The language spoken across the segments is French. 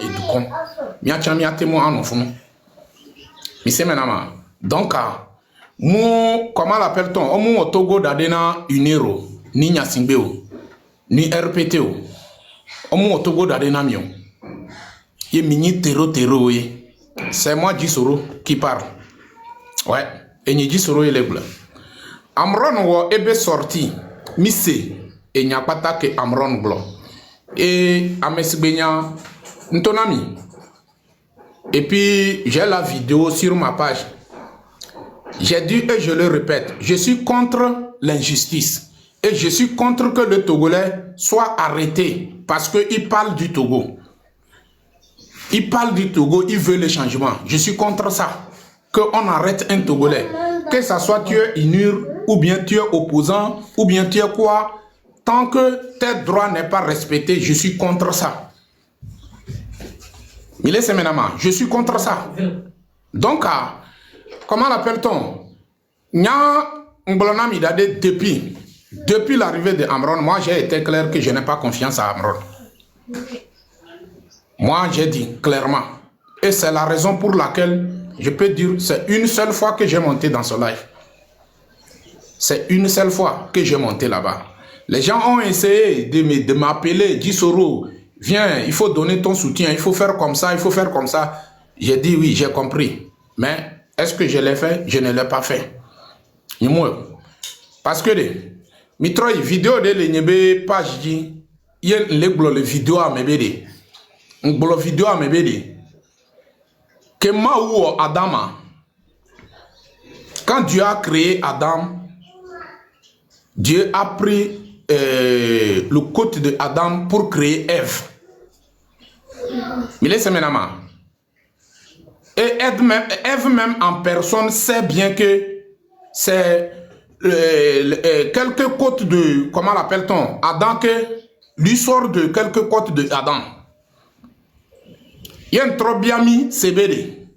et du con. Mia tient mia témoin en enfant. Mais c'est maintenant. Donc, comment l'appelle-t-on? Au Togo d'Adena Unero, ni Nyasingbeo, ni RPTO. Au Togo d'Adena Mion. Yé mini terro. C'est moi Jisoro qui parle. Ouais. Et ni Jisoro et les bleus. Amron wo ebe sorti. Misse. Et n'y a pas ta que Amron blo. Et Amesibenya Ntonami. Et puis j'ai la vidéo sur ma page. J'ai dit et je le répète, je suis contre l'injustice. Et je suis contre que le Togolais soit arrêté parce qu'il parle du Togo. Il parle du Togo, il veut le changement. Je suis contre ça. Qu'on arrête un Togolais. Que ça soit tu es inur, ou bien tu es opposant, ou bien tu es quoi. Tant que tes droits n'est pas respectés, je suis contre ça. Je suis contre ça. Donc, comment l'appelle-t-on? Depuis l'arrivée de Amron, moi j'ai été clair que je n'ai pas confiance à Amron. Moi j'ai dit clairement. Et c'est la raison pour laquelle je peux dire c'est une seule fois que j'ai monté dans ce live. C'est une seule fois que j'ai monté là-bas. Les gens ont essayé de m'appeler, Jisoro, viens, il faut donner ton soutien, il faut faire comme ça, il faut faire comme ça. J'ai dit oui, j'ai compris. Mais est-ce que je l'ai fait? Je ne l'ai pas fait. Parce que Mitro, vidéo de l'Enyebe page dit, il y a le vidéo à mebede. Un vidéo à mebede. Que Maou Adama, quand Dieu a créé Adam, Dieu a pris le côté de Adam pour créer Ève. Mais laissez maintenant. Et Ève même en personne sait bien que c'est quelques côtes de, comment l'appelle-t-on, Adam, que lui sort de quelques côtes de Adam. Il y a un trop bien mis CBD.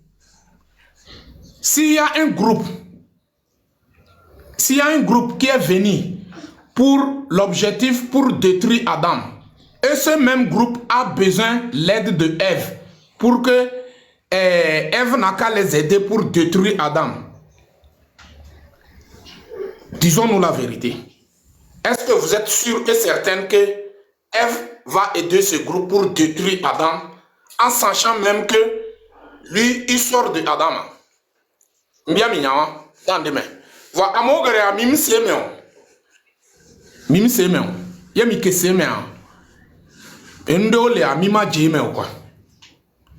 S'il y a un groupe qui est venu pour l'objectif pour détruire Adam, et ce même groupe a besoin de l'aide de Ève pour que Ève n'a qu'à les aider pour détruire Adam. Disons-nous la vérité. Est-ce que vous êtes sûr et certain que Ève va aider ce groupe pour détruire Adam en sachant même que lui, il sort de Adam? Bien mignon, dans demain. Voilà, amogere a mimi semeo. Mimi semeo. Yemi ke semeo. Endo le a mima jemeo quoi.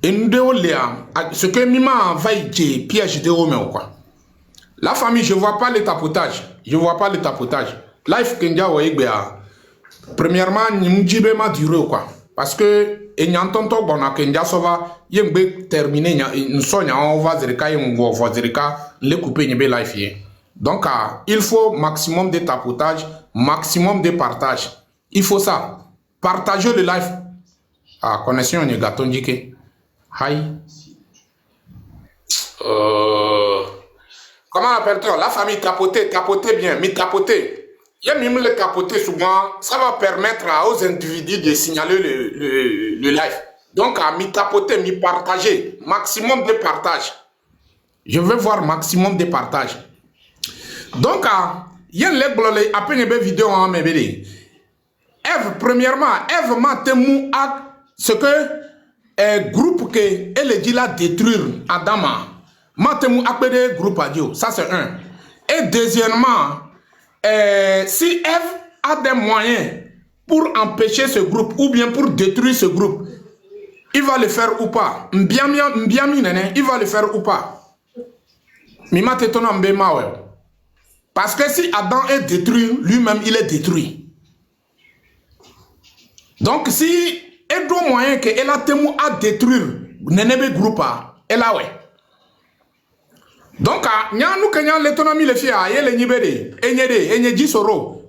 Endo le a ce que mima va y piège de romeo quoi. La famille, je vois pas le tapotage. Je vois pas le tapotage. Life kenja wa igbe. Premièrement, n'imjibe ma duré quoi. Parce que et nyantonto bona kenja sova yembe terminer nsonya on va zerika yembo va zerika le couper nyebe life ye. Donc il faut maximum de tapotage, maximum de partage. Il faut ça. Partager le live. Ah, connexion ni gâteau ndike. Hi. Comment appelle-t-on? La famille tapoter bien, mais tapoter. Il y a même le tapoter souvent, ça va permettre aux individus de signaler le live. Donc, à mi tapoter, mi partager, maximum de partage. Je veux voir maximum de partage. Donc, il y a à peine une vidéo en mébélé. Ève, premièrement, Ève m'a témoigné à ce que groupe que elle dit la détruire Adama. M'a témoigné à pédé groupe à Dieu. Ça, c'est un. Et deuxièmement, si Ève a des moyens pour empêcher ce groupe ou bien pour détruire ce groupe, il va le faire ou pas. Il va le faire ou pas. Parce que si Adam est détruit, lui-même il est détruit. Donc si il y a moyen que elle a témoin à détruire le groupe, elle a ouais. Donc,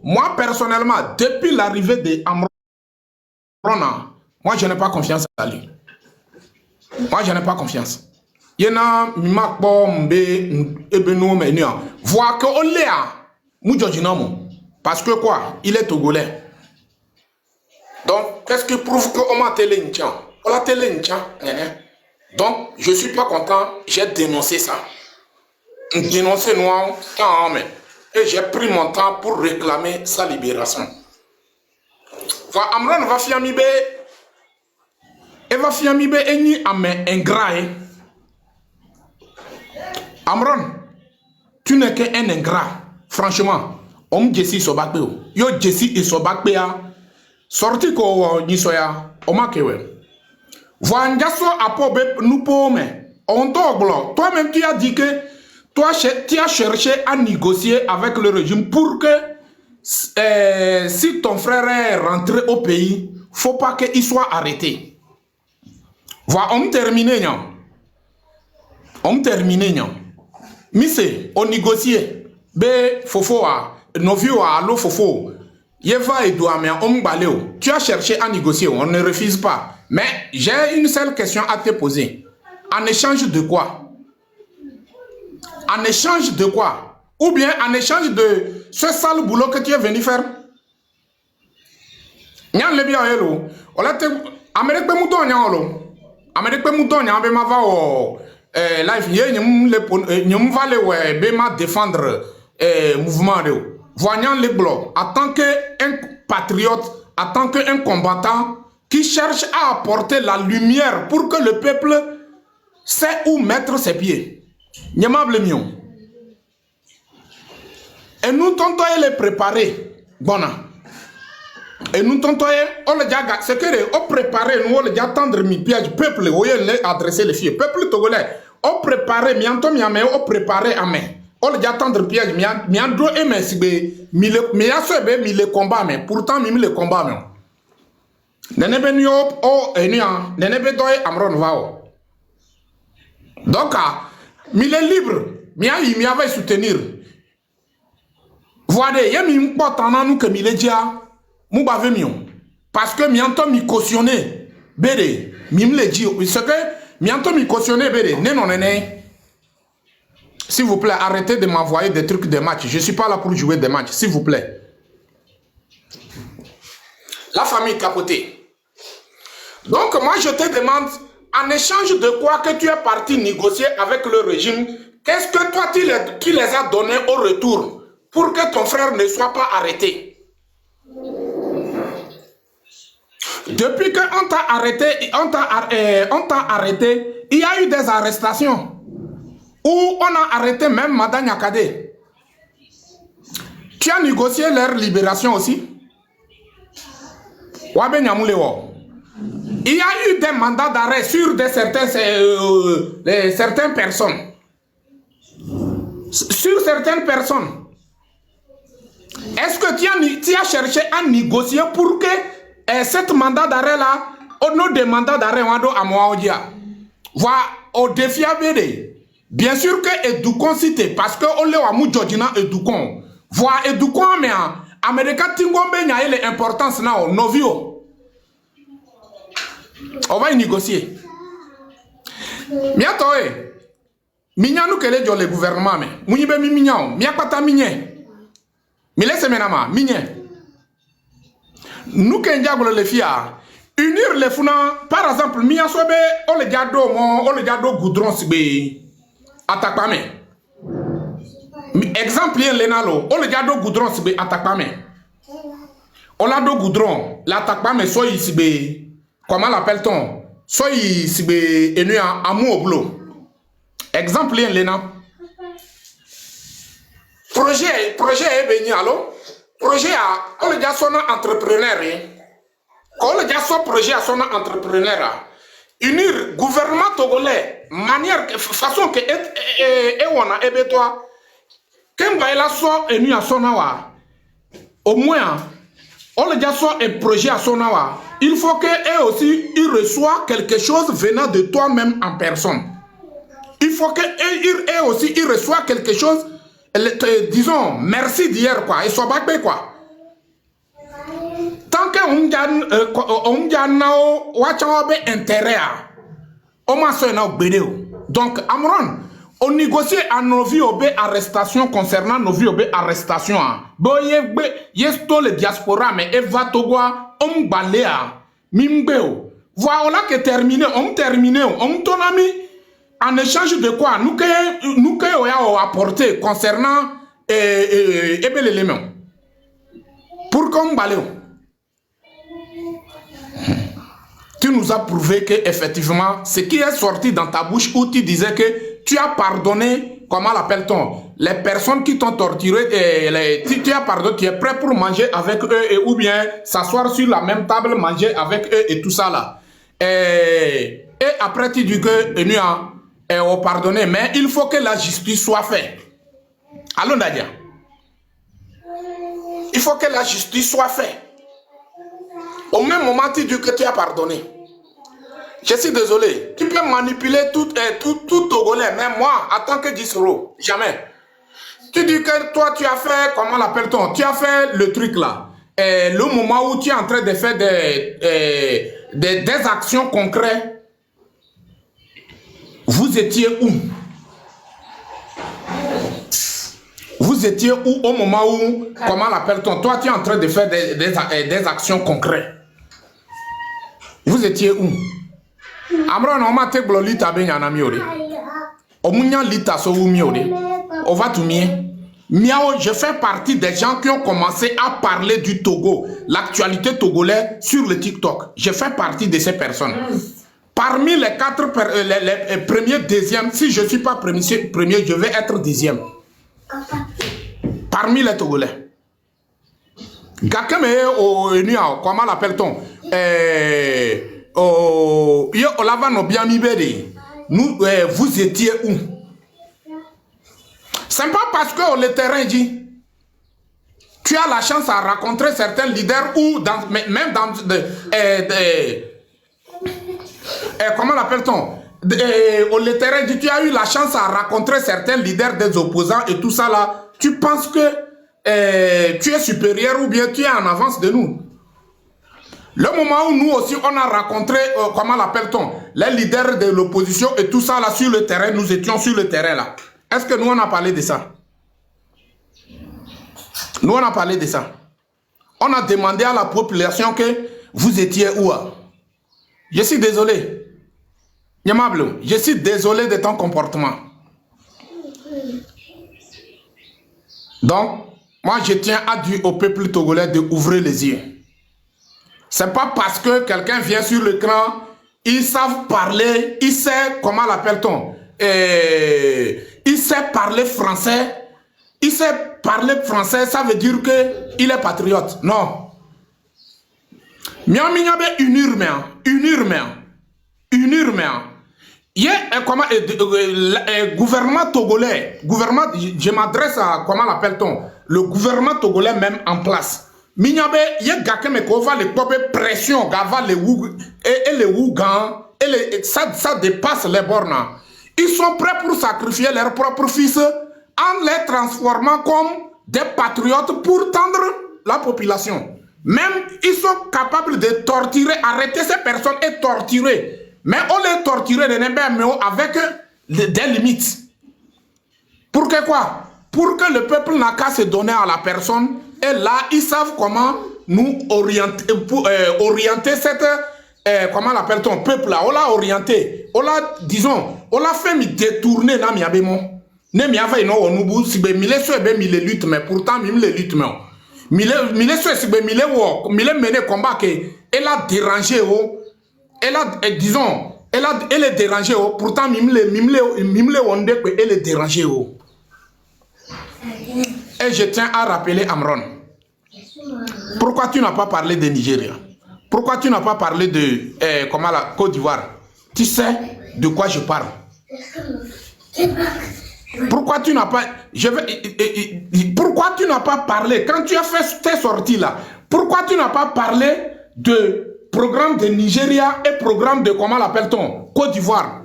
moi personnellement, depuis l'arrivée de Amron, moi je n'ai pas confiance à lui. Moi je n'ai pas confiance. Il y a voir que on l'est parce que quoi? Il est togolais. Donc, qu'est-ce qui prouve qu'on m'a télé? On la télé, donc, je ne suis pas content, j'ai dénoncé ça. Dénoncé noir, et j'ai pris mon temps pour réclamer sa libération. Amran va fiamibe, et va fiamibe eni ame ingrat. Amran, tu n'es qu'un ingrat. Franchement, on Jessie Sobakbe. Yo Jessie et Sobakbe a sorti ko ni soya. O makewe. Voanjaso apobe nous pome. On t'oblo. Toi-même tu as dit que toi tu as cherché à négocier avec le régime pour que si ton frère est rentré au pays, faut pas qu'il soit arrêté. Voilà, on termine. On termine. Mise, on négocie. Be fofo a, novio a, allo fofo. Yeva et douamé, on baleo. Tu as cherché à négocier, on ne refuse pas. Mais j'ai une seule question à te poser. En échange de quoi? En échange de quoi? Ou bien en échange de ce sale boulot que tu es venu faire? Nyan le bien hello. Olate Amérique pe mouton nyalo. Amérique pe mouton nyambe ma va o life ye nyum va le we be ma défendre mouvement de. Voyant les blocs en tant que un patriote, en tant que un combattant qui cherche à apporter la lumière pour que le peuple sait où mettre ses pieds. Nyamable mion. Et nous tentons de les préparer. Bon. Et nous tentons on le diaga, c'est que on préparer nous on le attendre mi piège peuple où il adresser les filles peuple togolais on préparer mianto miamé on préparer amé on le attendre piège miandro et mais sibe mi asobe mi le combat mais pourtant mi le combat mais nenebe ni o enia nenebe doy Amron vao donc mi le libre mi avait soutenir voilà yemi m'portant nous que mi le dia Moubave mion. Parce que mianto mi cautionné. Bede. Mim le dit. Ce que mianto mi cautionné. Bede. Non, non, non. S'il vous plaît, arrêtez de m'envoyer des trucs de match. Je ne suis pas là pour jouer des matchs. S'il vous plaît. La famille capotée. Donc, moi, je te demande, en échange de quoi que tu es parti négocier avec le régime, qu'est-ce que toi, tu les as donné au retour pour que ton frère ne soit pas arrêté? Depuis qu'on t'a arrêté, il y a eu des arrestations où on a arrêté même Madame Nyakade. Tu as négocié leur libération aussi? Il y a eu des mandats d'arrêt sur certaines personnes. Sur certaines personnes. Est-ce que tu as cherché à négocier pour que cette mandat d'arrêt là, au nom des mandats d'arrêt, on doit à moi voilà au défi à BD. Bien sûr que Edukon cité parce que on l'a mou Georgina Edukon. Voilà Edukon mais Américain Tingombe n'a eu l'importance là novio. On va y négocier. Miato mignanu kele jo le gouvernement mais mounibe mi mignao miapata migné. Mi laisse menama migné. Nous qui avons les filles, unir les funa, par exemple, mi asobe, on le gado goudron sibe, atakpame. Exemple, lenalo, on le gado goudron sibe, atakpame. On l'a do goudron, l'atakpame soy sibe, comment l'appelle-t-on? Soy sibe, enu amu oblo. Exemple, lena. Projet est béni, allo? Projet a, on le dit à son entrepreneur, on le dit à son projet à son entrepreneur, unir gouvernement togolais, manière, façon que on a ébé toi, quand va la so enu à son awa, au moins, on le dit à son projet à son awa, il faut que eux aussi, ils reçoivent quelque chose venant de toi-même en personne. Il faut que eux aussi, ils reçoivent quelque chose. Disons, merci d'hier quoi, et soit bakbe quoi. Tant que on nao wachabe intérêt, on m'a sonné au bédéo. Donc, Amron, on négocie à nos vies arrestation concernant nos vies arrestation. Boye yesto le diaspora mais eva togwa on balea mimbeo. Voilà que terminé, on terminé, on ton ami en échange de quoi nous que apporté concernant l'élément pour qu'on baléo. Tu nous as prouvé que effectivement ce qui est sorti dans ta bouche où tu disais que tu as pardonné, comment l'appelle-t-on, les personnes qui t'ont torturé, tu as pardonné, tu es prêt pour manger avec eux ou bien s'asseoir sur la même table, manger avec eux et tout ça là. Et après tu dis que on pardonné, mais il faut que la justice soit faite. Allons Nadia. Il faut que la justice soit faite. Au même moment tu dis que tu as pardonné. Je suis désolé. Tu peux manipuler tout Togolais, mais moi, en tant que Gisro, jamais. Tu dis que toi tu as fait, comment l'appelle-t-on, tu as fait le truc là. Le moment où tu es en train de faire des actions concrètes, vous étiez où? Vous étiez où au moment où, comment l'appelle-t-on, toi tu es en train de faire des actions concrètes? Vous étiez où? Amron, on m'a te bloli tabe nyana miore. Omunya lita so wu miore. On va tout mieux. Miao, je fais partie des gens qui ont commencé à parler du Togo, l'actualité togolaise sur le TikTok. Je fais partie de ces personnes. Parmi les les premiers, deuxièmes, si je ne suis pas premier, je vais être deuxième. Parmi les Togolais. Gakeme au Nuao, comment l'appelle-t-on? Nous, vous étiez où? C'est pas parce que le terrain dit tu as la chance à rencontrer certains leaders ou même dans comment l'appelle-t-on, le terrain dit tu as eu la chance à rencontrer certains leaders des opposants et tout ça là, tu penses que tu es supérieur ou bien tu es en avance de nous. Le moment où nous aussi on a rencontré comment l'appelle-t-on, les leaders de l'opposition et tout ça là sur le terrain, nous étions sur le terrain là. Est-ce que nous on a parlé de ça? Nous on a parlé de ça. On a demandé à la population que vous étiez où? Je suis désolé. Yamablo, je suis désolé de ton comportement. Donc, moi je tiens à dire au peuple togolais d'ouvrir les yeux. C'est pas parce que quelqu'un vient sur l'écran, ils savent parler, ils savent, comment l'appelle-t-on, il sait parler français. Il sait parler français, ça veut dire qu'il est patriote. Non. Une urme. Il y a comment gouvernement togolais, je m'adresse à, comment l'appelle-t-on, le gouvernement togolais même en place. Minyabe, il y a quelqu'un qui va les pression, gava les et les Ougan, et ça dépasse les bornes. Ils sont prêts pour sacrifier leurs propres fils en les transformant comme des patriotes pour tendre la population. Même ils sont capables de torturer, arrêter ces personnes et torturer. Mais on les torture avec des limites. Pour que quoi? Pour que le peuple n'a qu'à se donner à la personne. Et là, ils savent comment nous orienter cette, comment l'appelle-t-on, peuple là. On l'a orienté. On l'a, disons, on l'a fait détourner dans miabémon. Ne miava ino onubu sibe mile so ebe mile lutte mais pourtant mile lutte mais mile so sibe mile wo mile mené combat que elle a dérangé oh, elle a disons elle est dérangée oh, pourtant mile wonde que elle est dérangée oh. Et je tiens à rappeler Amron, pourquoi tu n'as pas parlé de Nigeria? Pourquoi tu n'as pas parlé de comment la Côte d'Ivoire? Tu sais de quoi je parle? Pourquoi tu n'as pas, pourquoi tu n'as pas parlé quand tu as fait tes sorties là? Pourquoi tu n'as pas parlé de programme de Nigeria et programme de comment l'appelle-t-on, Côte d'Ivoire,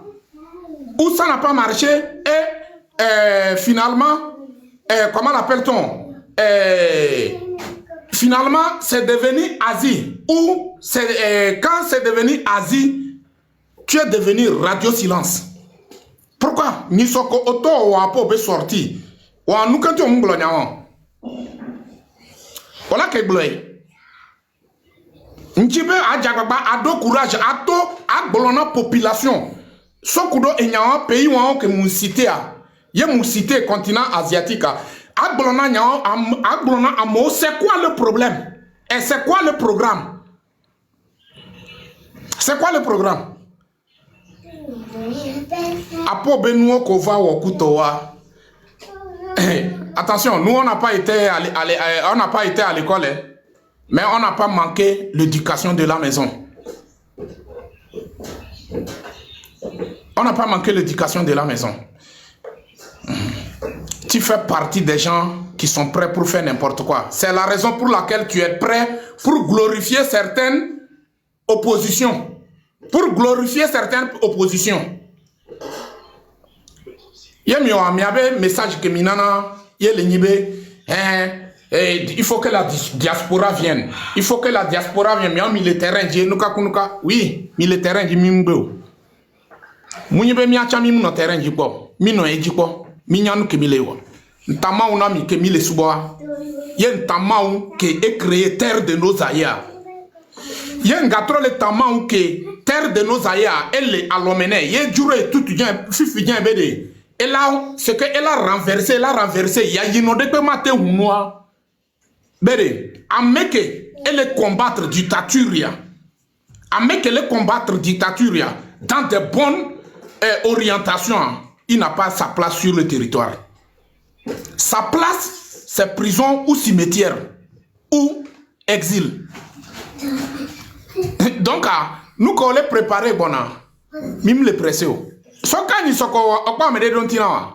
où ça n'a pas marché et finalement comment l'appelle-t-on, finalement c'est devenu Asie, ou quand c'est devenu Asie, tu es devenu radio silence. Pourquoi? Ni soko auto ou apo be sorti. Ou nous quand on glonya. Voilà que gloy. Njibe adjagba ado courage ato agbolona population. Sokudo enyawa pays wan que mon cité a. Ye mon cité continent asiatique a. Agbolona nyawa agbolona amo c'est quoi le problème? Et c'est quoi le programme? C'est quoi le programme? Apo benuo kova wakutowa. Attention, nous on n'a pas été à l'école, mais on n'a pas manqué l'éducation de la maison. On n'a pas manqué l'éducation de la maison. Tu fais partie des gens qui sont prêts pour faire n'importe quoi. C'est la raison pour laquelle tu es prêt pour glorifier certaines oppositions. Pour glorifier certaines oppositions. Il y a un message que Minana, il faut que la diaspora vienne. Il faut que la diaspora vienne. Mais le terrain, oui, le terrain, Mounibe miacha mi no terrain jipo, mi no ejipo, mi nyanu ke mi lewa. Ntama una mi ke mi le suboa. Ye ntama ke e créé terre de nos aïeux. Ye ngatro le tama ke terre de nos aïeux, elle alomene, ye jure tout bien, fifi bien bede. Et là, ce que elle a renversé, ya yino de pe mate unwa. Bede, ameke elle combattre dictature. Ameke elle combattre dictature dans de bonnes orientation, il n'a pas sa place sur le territoire. Sa place, c'est prison ou cimetière ou exil. Donc, nous qu'on les préparé, mime les pressé. Soka ni soko okpa me de dontina.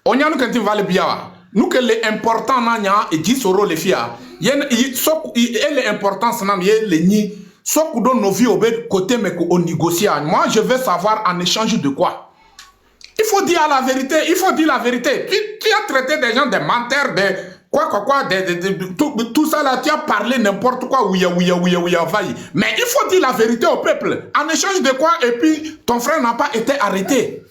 Onya nous quand va le biawa. Nous que les importants nanya et 10 euros les fia. Yen sok elle est importance nam ye le ni. Soit donne nos vies au côté, mais qu'on négocie. Moi, je veux savoir en échange de quoi. Il faut dire la vérité. Il faut dire la vérité. Tu as traité des gens de menteurs, de tout ça là. Tu as parlé n'importe quoi. Oui. Mais il faut dire la vérité au peuple. En échange de quoi? Et puis, ton frère n'a pas été arrêté.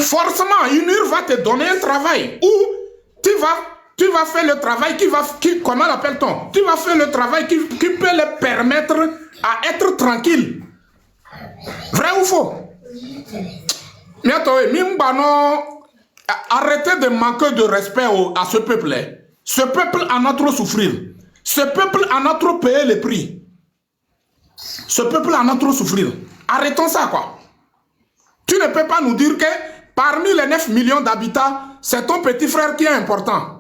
Forcément, une heure va te donner un travail. Ou tu vas faire le travail comment l'appelle-t-on? Tu vas faire le travail qui peut le permettre à être tranquille. Vrai ou faux? Arrêtez de manquer de respect à ce peuple. Ce peuple en a trop souffrir. Ce peuple en a trop payé le prix. Ce peuple en a trop souffrir. Arrêtons ça, quoi. Tu ne peux pas nous dire que parmi les 9 millions d'habitants, c'est ton petit frère qui est important.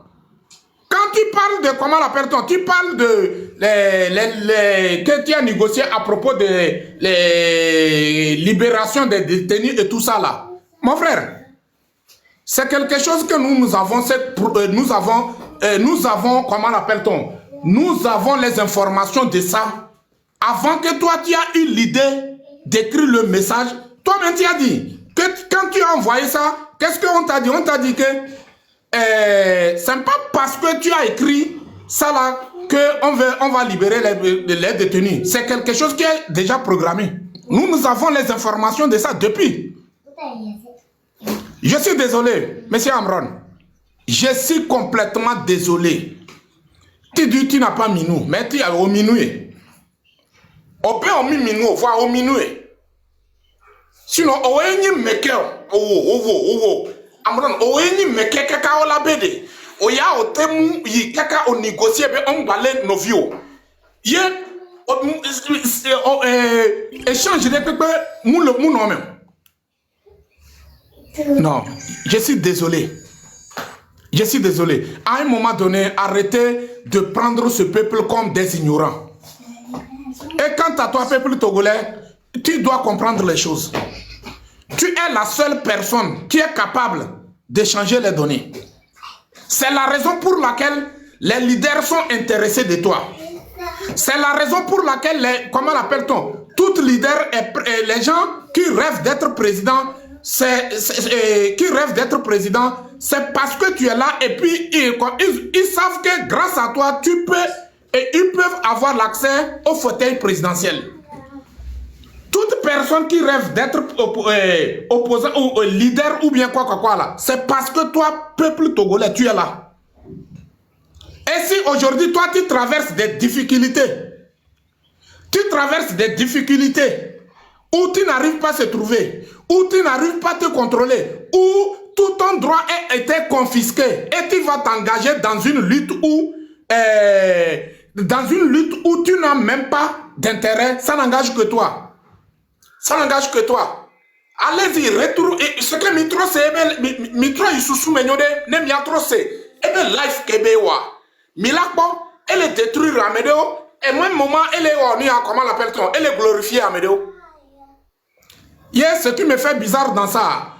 Quand tu parles de, comment l'appelle-t-on, tu parles de que tu as négocié à propos de les libérations des détenus et tout ça là. Mon frère, c'est quelque chose que nous avons, comment l'appelle-t-on, nous avons les informations de ça. Avant que toi tu as eu l'idée d'écrire le message, toi-même tu as dit que quand tu as envoyé ça, qu'est-ce qu'on t'a dit? On t'a dit que c'est pas parce que tu as écrit ça là qu'on va libérer les détenus. C'est quelque chose qui est déjà programmé. Nous avons les informations de ça depuis. Je suis désolé, monsieur Amron. Je suis complètement désolé. Tu dis tu n'as pas minou, mais tu as au minoué. On peut au minou, voir au minoué. Sinon, au eni meke, Amron, oeni me kaka ola bede. Oya otemu yi kaka o négocier be on balé novio. Ye échange de pepe mou non même. Non, je suis désolé. Je suis désolé. À un moment donné, arrêtez de prendre ce peuple comme des ignorants. Et quant à toi, peuple togolais, tu dois comprendre les choses. Tu es la seule personne qui est capable d'échanger les données. C'est la raison pour laquelle les leaders sont intéressés de toi. C'est la raison pour laquelle, comment l'appelle-t-on, tout leader et les gens qui rêvent d'être président, c'est parce que tu es là et puis ils savent que grâce à toi, tu peux et ils peuvent avoir l'accès au fauteuil présidentiel. Toute personne qui rêve d'être opposant ou leader ou bien quoi là, c'est parce que toi, peuple togolais, tu es là. Et si aujourd'hui, toi, tu traverses des difficultés, où tu n'arrives pas à se trouver, où tu n'arrives pas à te contrôler, où tout ton droit a été confisqué, et tu vas t'engager dans une lutte où tu n'as même pas d'intérêt, ça n'engage que toi. Ça n'engage que toi. Allez-y, retour. Ce que Mitro c'est, Mitro il sous menyode, ne miatro c'est, et bien life kebewa. Milakbo, elle est détruite à Médéo, et même moment, elle est comment l'appelle-t-on, elle est glorifiée à Médéo. Hier, ce qui me fait bizarre dans ça,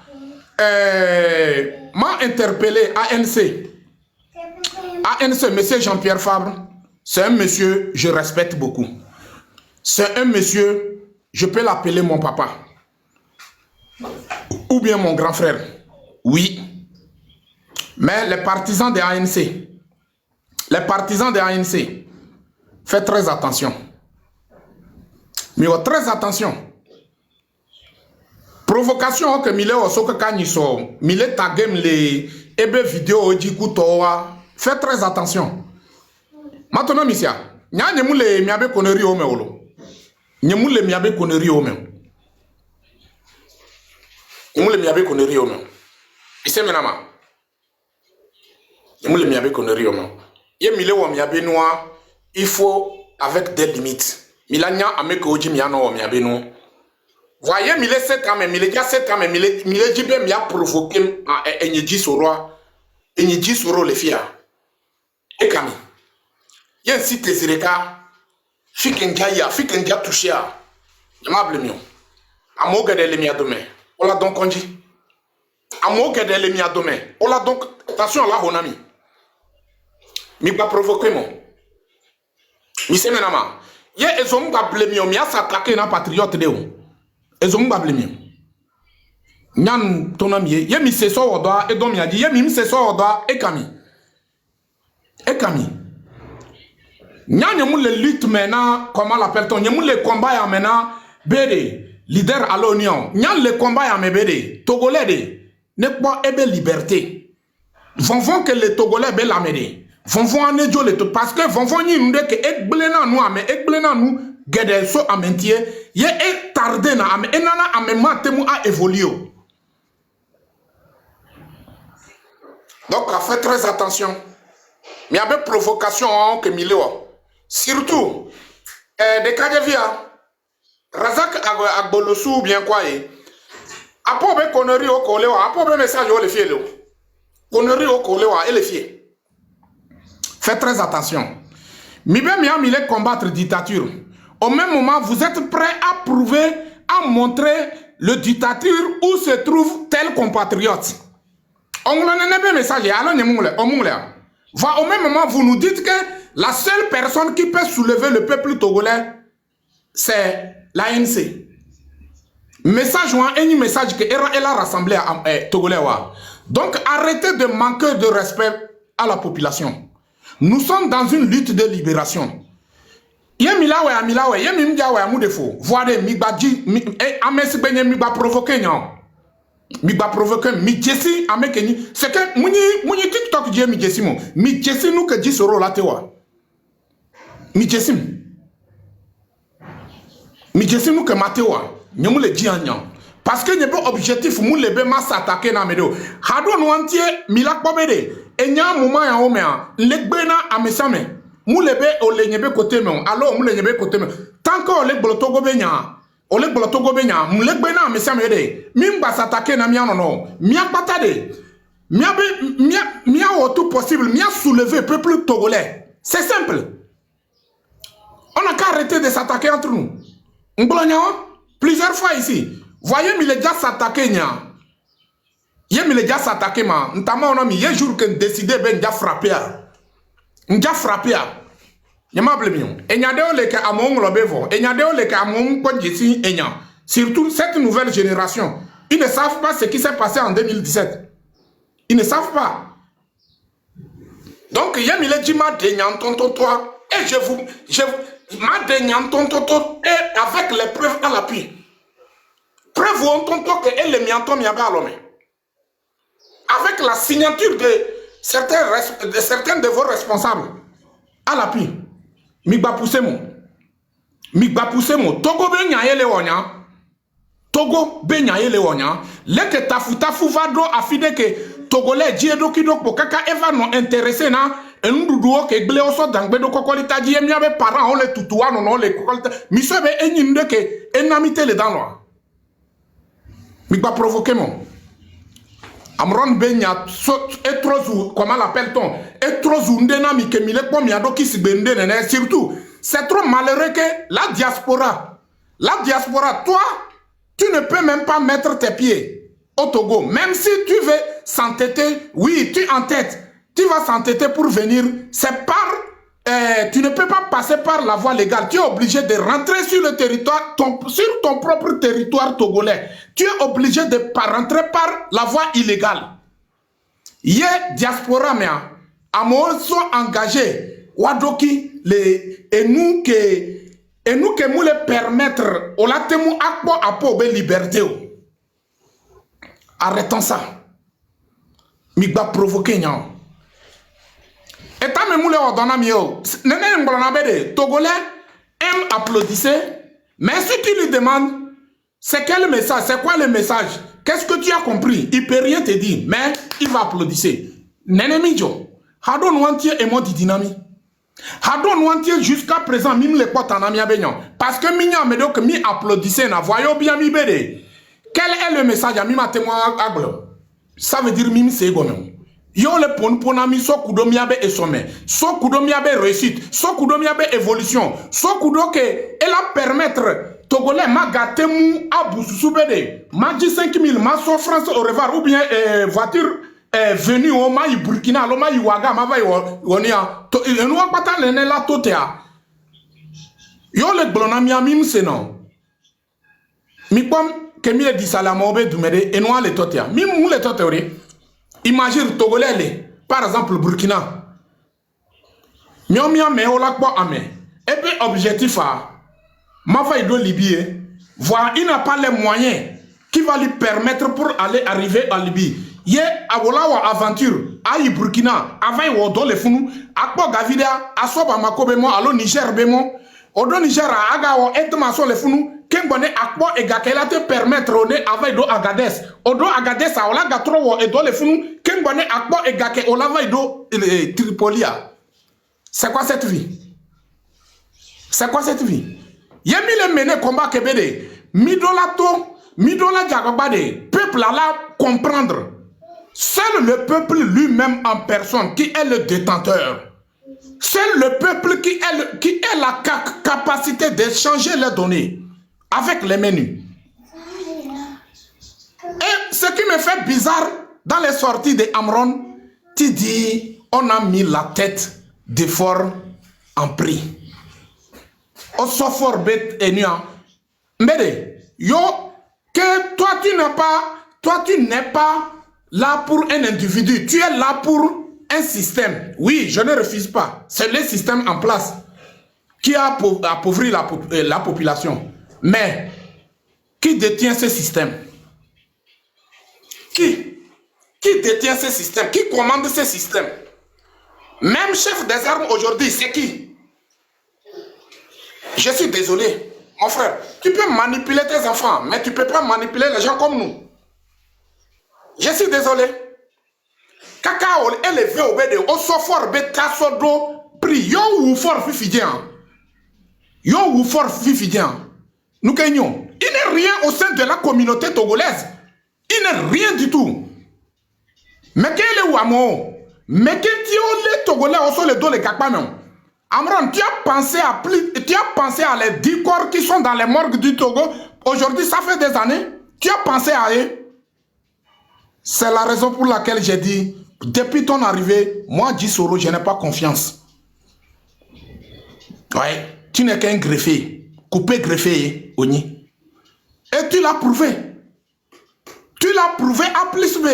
m'a interpellé ANC. ANC, monsieur Jean-Pierre Fabre, c'est un monsieur, je respecte beaucoup. C'est un monsieur, je peux l'appeler mon papa. Ou bien mon grand frère. Oui. Mais les partisans de ANC, faites très attention. Mais très attention. Provocation que mille osoka kaniso, mille tagem les ebe vidéo ojiku towa. Faites très attention. Maintenant, monsieur, nya nyemule miabe koneri ome olo. Nyemule miabe koneri ome. Nyemule miabe koneri ome. Ise menama. Nyemule miabe koneri ome. Ye mille wa miabe noa, il faut avec des limites. Milanya ameke oji miano wa miabe no. Voyez, mille 7 ans, mais mille 7 ans, mais mille jibe mia provoqué enyeji soro les filles. Et Kami, il y a un site Zireka, Fikendia touché à Yamable Mion. A moga de l'emia demain. On l'a donc conduit. A moga de l'emia demain. On l'a donc, attention là, on a mis. Mi pas provoqué mon. Mi se menama. Il y a un homme qui a blémion, mi a s'attaqué dans patriote de ou. Un homme qui a blémion. Nyan ton ami, il y a mi se so odoa, et donc mi a dit, il y a mi se so odoa, et Kami. Et Kami, nous avons les luttes maintenant, comment l'appelle-t-on? Nous avons les combats maintenant, BD, leader à l'Union. Nous avons les combats à BD, Togolais, n'est pas liberté. Vont que les Togolais be la mede. Vont en édio le tout parce que vont ni nous que ekblena nous ame ekblena nous gede so amentier ye e tardé na ame enana ame matemu a évolué. Donc faites très attention. Mais il y a des provocations que Miléo. Surtout, des cas de vie, Razak Agbolosu bien quoi. Après, on connerie au coléwa, après, message au les filles. Connerie au coléwa et les filles. Faites très attention. Mibé mia mille combattre dictature. Au même moment, vous êtes prêts à prouver, à montrer le dictature où se trouve tel compatriote. On n'a pas message, alors on va au même moment, vous nous dites que la seule personne qui peut soulever le peuple togolais, c'est l'ANC. Message ou un message que elle a rassemblé à Togolais. Donc arrêtez de manquer de respect à la population. Nous sommes dans une lutte de libération. Mi ba provoquer mi jessi amekeni c'est que muni TikTok die mi jessi mo mi jessi nous que dit soro la tewa mi jessi nous que matewa nyemu le di anyan parce que n'est pas objectif mu le be ma s'attaquer na medo hado no antie mi la pobede enya moment ya o me an legbena amesame mu le be o le nyebe côté me alors mu le nyebe côté me tant que o le gbolotogo be nya Olek bolotogo benya, mlek bena mesame de, mimba s'attaquer na miano no, mia batade, mia tout possible, mia soulever peuple togolais. C'est simple. On n'a qu'à arrêter de s'attaquer entre nous. Plusieurs fois ici. Voyez, il est déjà s'attaquer, nya. Il est déjà s'attaquer, ma. Notamment, on a mis un jour que décidé, ben, déjà frapper. Déjà frapper. Surtout cette nouvelle génération, ils ne savent pas ce qui s'est passé en 2017. Ils ne savent pas. Donc, il y a mis les djima de Nyantonto toi, et ma de Nyantonto et avec les preuves à l'appui. Preuve où on tonto que elle est Nyanton Miabalome. Avec la signature de certains de vos responsables. à l'appui. Migba poussé mon. Togo be nyaye le wonya. Togo be nyaye le wonya. Leke tafu vadro afide ke Togolais diedo kido po kaka eva non intéressé na enduduo ke gle oso dangbe do kokolita die miabe parents on le tutua non le kokolita miso be enyinde ke enamité le dans loi. Migba provoquer mon. Amron Benya, etrozu, comment l'appelle-t-on? Etrozu ndena mi ke mile po miado ki si bende nene. Surtout, c'est trop malheureux que la diaspora, toi, tu ne peux même pas mettre tes pieds au Togo. Même si tu veux s'entêter, oui, tu entêtes, tu vas s'entêter pour venir, c'est par, tu ne peux pas passer par la voie légale. Tu es obligé de rentrer sur le territoire, sur ton propre territoire togolais. Tu es obligé de rentrer par la voie illégale. Yé diaspora mea, amo sont engagés. Wadoki et nous que nous les permettre, on l'a tenu à pour liberté. Arrêtons ça. Migba provoquer nyan. Et ta me moule ordonna mio. Nene mbolonabede. Togolais aime applaudisser. Mais si tu lui demandes, c'est quel message? C'est quoi le message? Qu'est-ce que tu as compris? Il peut rien te dire, mais il va applaudisser. Nene mijo. Hado nouantier et moi di dynamique. Hado nouantier jusqu'à présent, mime les potes en amia beignon. Parce que minya me do que mi applaudissait na voyons bien mi bede. Quel est le message à mi ma témoin aglo? Ça veut dire mime c'est gomen. Yo le ponami so kudo miabe et sommet. So kudo miabe réussite. So kudo miabe évolution. So kudo ke elle a permettre Togolais ma gâté mou à Boussoubede. Ma dit 5000 ma so France au revoir ou bien voiture venu au Maï Burkina, au Maï Ouaga, ma va yonia. Et nous avons pas l'année la totéa. Yo le blonamia mim c'est non. Mi pom que mi dit salamobe du mede et nous le totéa. Mim mou le totéori. Imagine Togolais par exemple Burkina. Miomia me olakbo ame. Et puis objectif à ma va de Libye. Voir il n'a pas les moyens qui va lui permettre pour aller arriver en Libye. Ye awolawa aventure ayi Burkina avant wodo le funu akpo gavida asoba makobemo alo Niger bemo odo Niger aga wo etma so le funu kembone akpo egakela te permettre one avant do Agades odo Agades awla gatro wo edo le funu kembone akpo egake olava do Tripolia. C'est quoi cette vie? C'est quoi cette vie? Yemi le mené combat kebede midola jagobade peuple là comprendre. Seul le peuple lui-même en personne qui est le détenteur. Seul le peuple qui est la capacité d'échanger les données avec les menus. Et ce qui me fait bizarre dans les sorties de Amron, tu dis on a mis la tête d'effort en prix. Au sofor bête et nuant. Mais yo que toi tu n'es pas là pour un individu, tu es là pour un système. Oui, je ne refuse pas. C'est le système en place qui a appauvri la population. Mais qui détient ce système? Qui détient ce système? Qui commande ce système? Même chef des armes aujourd'hui, c'est qui? Je suis désolé, mon frère. Tu peux manipuler tes enfants, mais tu ne peux pas manipuler les gens comme nous. Je suis désolé. Cacao élevé au BD, au sofor beta sodo, pri yo ou fort fifidien. Yo ou fort fifidien. Nous gagnons. Il n'est rien au sein de la communauté togolaise. Il n'est rien du tout. Mais quel est Ouamo? Mais quel est le Togolais au sol de les Kakpanon? Amran, tu as pensé à les 10 corps qui sont dans les morgues du Togo. Aujourd'hui, ça fait des années. Tu as pensé à eux? C'est la raison pour laquelle j'ai dit, depuis ton arrivée, moi, Djisoro, je n'ai pas confiance. Ouais, tu n'es qu'un greffier, coupé greffier, Oni. Et tu l'as prouvé. Tu l'as prouvé à plus B.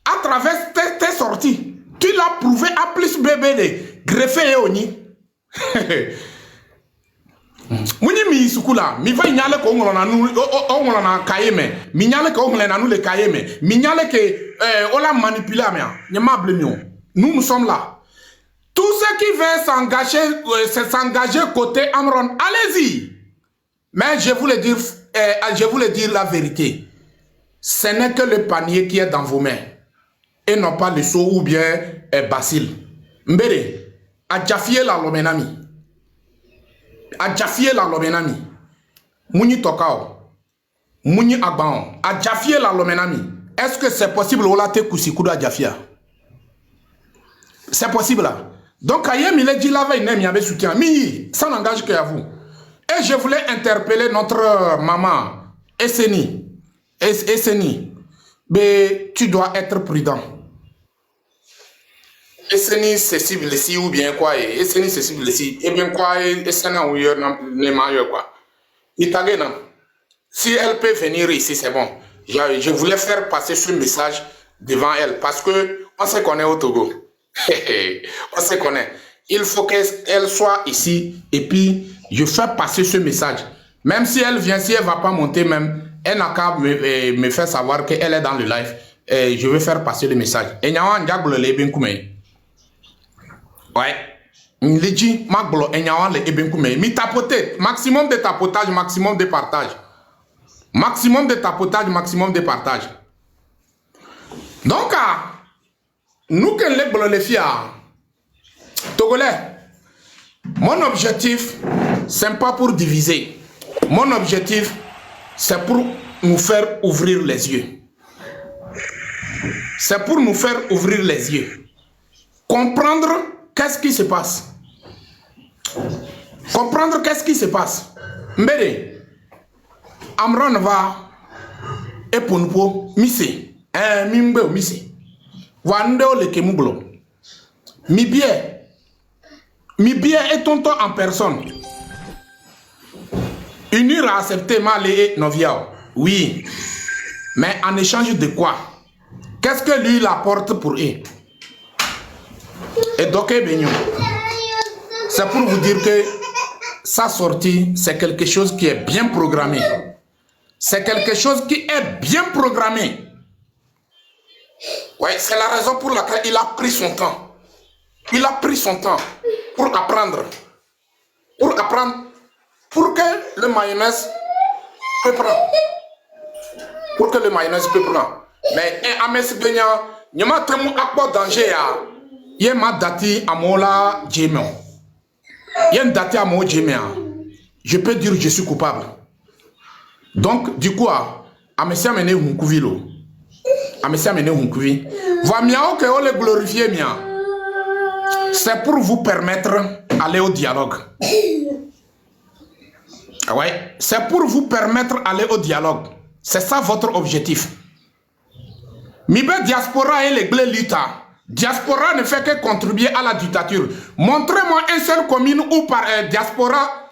À travers tes sorties. Tu l'as prouvé à plus BBD. Greffier, Oni. Muni mi sukula mi va nyale ko ngolona nu ngolona kayeme mi nyale ko ngolena nu le kayeme mi nyale ke ola manipuler mea nyama blemio nous sommes là Tous ceux qui veulent s'engager côté Amron, allez-y. Mais je voulais dire la vérité. Ce n'est que le panier qui est dans vos mains. Et non pas le seau ou bien Basile. Mbere, adjafie la lomenami. Adjafie la lomenami. Mouni tokao. Mouni agbaon. Adjafie la lomenami. Est-ce que c'est possible ou la te kusikou adjafia? C'est possible là. Donc, Ayem, il a dit la veille, il y avait soutien. Mais ça n'engage que à vous. Et je voulais interpeller notre maman, Esseni. Esseni, mais tu dois être prudent. Esseni, c'est cible ici ou bien quoi? Esseni, c'est cible ici. Et bien quoi? Esseni, ou les maillots quoi. Itagena, si elle peut venir ici, c'est bon. Je voulais faire passer ce message devant elle parce que on se connaît au Togo. On se connaît. Il faut qu'elle soit ici et puis je fais passer ce message. Même si elle vient, si elle ne va pas monter même, elle n'a qu'à me faire savoir qu'elle est dans le live. Et je vais faire passer le message. Et il y a un diable le ebinkume. Ouais. Il dit, Magbolo, il y a un ebinkume. Mi tapoter, maximum de tapotage, maximum de partage. Maximum de tapotage, maximum de partage. Donc, nous que les filles, Togolais, mon objectif, c'est pas pour diviser. Mon objectif, c'est pour nous faire ouvrir les yeux. C'est pour nous faire ouvrir les yeux. Comprendre qu'est-ce qui se passe. Comprendre qu'est-ce qui se passe. Mbede, Amron va et pour nous, Missé, Mimbe, Missé. Wande le Kemublo. Mi bien et tonton en personne. Unir à accepter Malé et Novia. Oui. Mais en échange de quoi? Qu'est-ce que lui apporte pour eux? Et donc, c'est pour vous dire que sa sortie, c'est quelque chose qui est bien programmé. C'est quelque chose qui est bien programmé. Oui, c'est la raison pour laquelle il a pris son temps. Il a pris son temps pour apprendre. Pour apprendre. Pour que le mayonnaise peut prendre. Pour que le mayonnaise peut prendre. Mais à mes benya, il y a un danger. Il y a un dati à mola djemon. Il y a un dati à mola djemon. Je peux dire que je suis coupable. Donc, du coup, à mes amené un couvilo. À mes amené un couvilo. Voix miao que on le glorifier mia. C'est pour vous permettre d'aller au dialogue. Ouais, c'est pour vous permettre d'aller au dialogue. C'est ça votre objectif. Mibe diaspora et les glélita. Diaspora ne fait que contribuer à la dictature. Montrez-moi un seul commune où par diaspora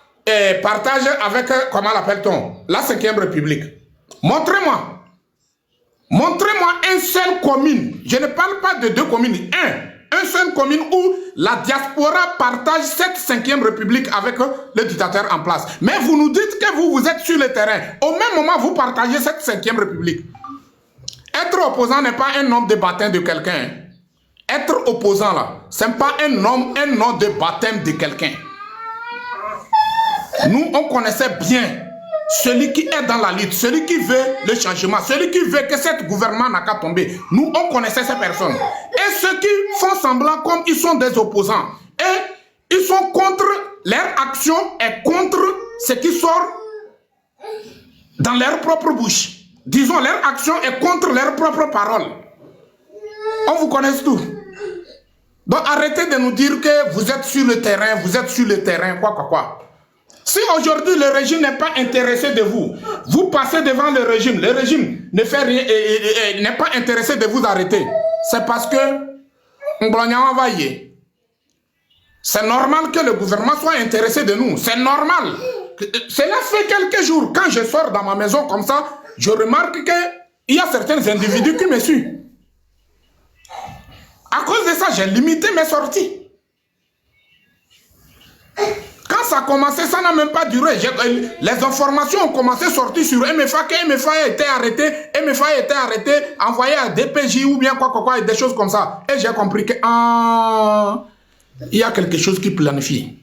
partage avec, comment l'appelle-t-on, la 5e République. Montrez-moi. Montrez-moi un seul commune. Je ne parle pas de 2 communes. Un seul commune où la diaspora partage cette 5e République avec le dictateur en place. Mais vous nous dites que vous êtes sur le terrain. Au même moment, vous partagez cette 5e République. Être opposant n'est pas un nom de baptême de quelqu'un. Être opposant, là, ce n'est pas un nom de baptême de quelqu'un. Nous, on connaissait bien celui qui est dans la lutte, celui qui veut le changement, celui qui veut que ce gouvernement n'a qu'à tomber. Nous, on connaissait ces personnes. Et ceux qui font semblant comme ils sont des opposants. Et ils sont contre leur action et contre ce qui sort dans leur propre bouche. Disons, leur action est contre leurs propres paroles. On vous connaît tout. Donc arrêtez de nous dire que vous êtes sur le terrain, quoi. Si aujourd'hui le régime n'est pas intéressé de vous, vous passez devant le régime ne fait rien, n'est pas intéressé de vous arrêter. C'est parce que c'est normal que le gouvernement soit intéressé de nous. C'est normal. Cela fait quelques jours, quand je sors dans ma maison comme ça, je remarque qu'il y a certains individus qui me suivent. À cause de ça, j'ai limité mes sorties. Quand ça a commencé, ça n'a même pas duré. Les informations ont commencé à sortir sur MFA, que MFA a été arrêté, envoyé à DPJ ou bien quoi, et des choses comme ça. Et j'ai compris que Il y a quelque chose qui planifie.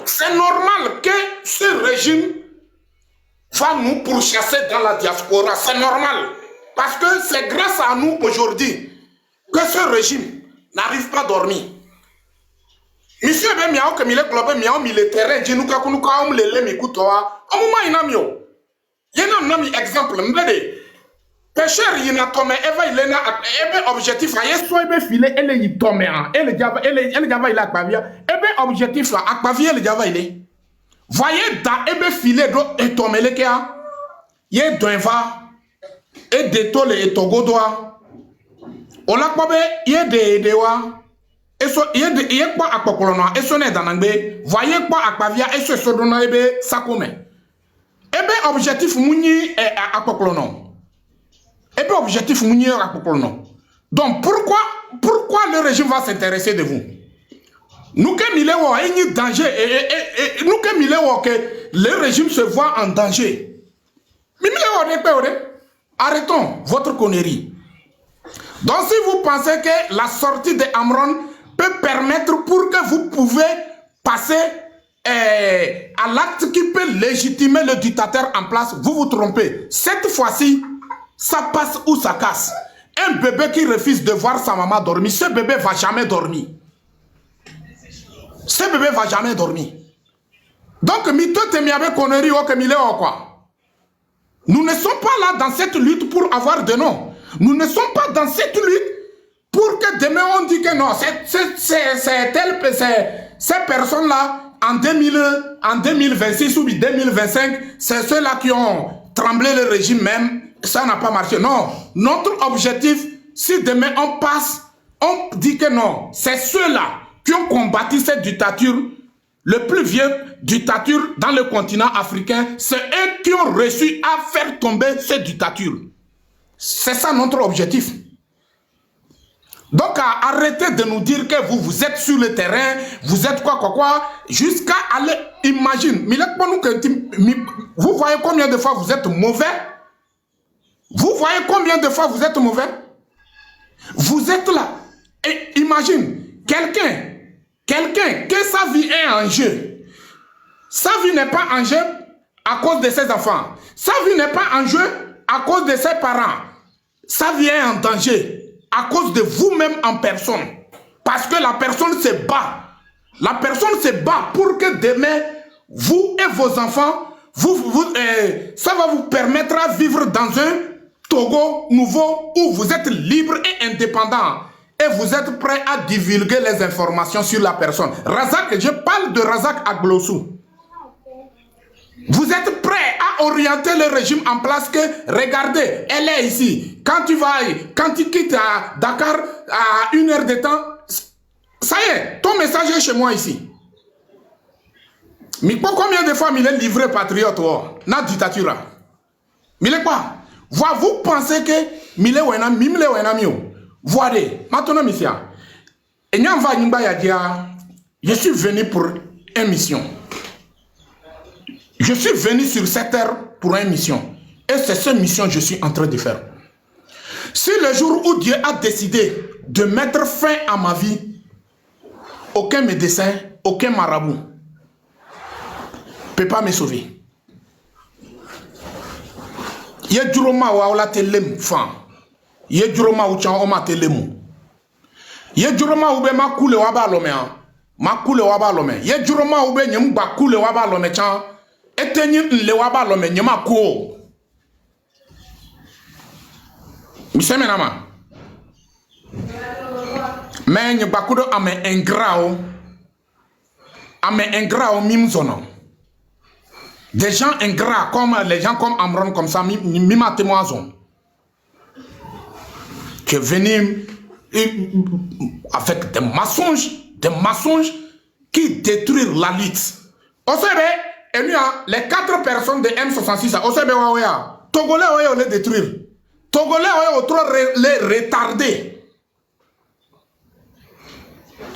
C'est normal que ce régime va nous pourchasser dans la diaspora. C'est normal. Parce que c'est grâce à nous aujourd'hui que ce régime n'arrive pas à dormir. Monsieur ben miao que mile globe miao mile terrain jinuka kunuka om lele mi kutoa omuma inamio. Yena nami exemple mbede. Pêcheur yina tome eva ilena ebe objectif a yeso ebe file ele yi tome an ele java il akbavia ebe objectif la akbavia ele java ile. Voyez da ebe file do etome lekea ye doinva et détole et togodoa ola kpobe ye de dewa eso ye kwa akpokolono eso ne danangbe voyez kwa akbavia eso sodona ebe sakome ebe objectif muni akpokolono. Et puis objectif donc pourquoi le régime va s'intéresser de vous? Nous que mille un danger et nous que mille que le régime se voit en danger. Arrêtons votre connerie. Donc si vous pensez que la sortie de Amron peut permettre pour que vous pouvez passer à l'acte qui peut légitimer le dictateur en place, vous vous trompez. Cette fois-ci, ça passe ou ça casse. Un bébé qui refuse de voir sa maman dormir, ce bébé va jamais dormir. Ce bébé va jamais dormir. Donc, nous ne sommes pas là dans cette lutte pour avoir des noms. Nous ne sommes pas dans cette lutte pour que demain on dit que non, ces personnes-là, en 2026 ou 2025, c'est ceux-là qui ont tremblé le régime même. Ça n'a pas marché. Non. Notre objectif, si demain on passe, on dit que non, c'est ceux-là qui ont combattu cette dictature, le plus vieux dictature dans le continent africain, c'est eux qui ont réussi à faire tomber cette dictature. C'est ça notre objectif. Donc, arrêtez de nous dire que vous êtes sur le terrain, vous êtes quoi, jusqu'à aller, imagine, vous voyez combien de fois vous êtes mauvais? Vous voyez combien de fois vous êtes mauvais? Vous êtes là. Et imagine, quelqu'un que sa vie est en jeu. Sa vie n'est pas en jeu à cause de ses enfants. Sa vie n'est pas en jeu à cause de ses parents. Sa vie est en danger à cause de vous-même en personne. Parce que la personne se bat. La personne se bat pour que demain, vous et vos enfants, ça va vous permettre de vivre dans un Togo nouveau où vous êtes libre et indépendant. Et vous êtes prêt à divulguer les informations sur la personne. Razak, je parle de Razak Aglossou. Vous êtes prêt à orienter le régime en place que, regardez, elle est ici. Quand tu quittes à Dakar à 1 heure de temps, ça y est, ton message est chez moi ici. Mais combien de fois il est livré patriote dans la dictature? Il est quoi? Vous pensez que Mile Wena Mio? Voyez, maintenant, monsieur, je suis venu pour une mission. Je suis venu sur cette terre pour une mission. Et c'est cette mission que je suis en train de faire. Si le jour où Dieu a décidé de mettre fin à ma vie, aucun médecin, aucun marabout ne peut pas me sauver. Il y a du roma ou la télé fan. Il y a du roma ou tchan oma télé mou. Il y a du roma ou be ma koule waba lome an. Ma koule waba lome. Il y a du roma ou be nyem ba koule waba lome tchan. Etenye le waba lome nyema ko. Mise menama. Mais nye bakudo ame ingrao. Ame ingrao mimzono. Des gens ingrats, comme les gens comme Amron, comme ça, mima témoignent. Qui est venu avec des mensonges qui détruisent la lutte. Au CB, les 4 personnes de M66, au CB, Togolais, on les détruire. Togolais, on trop les retarder.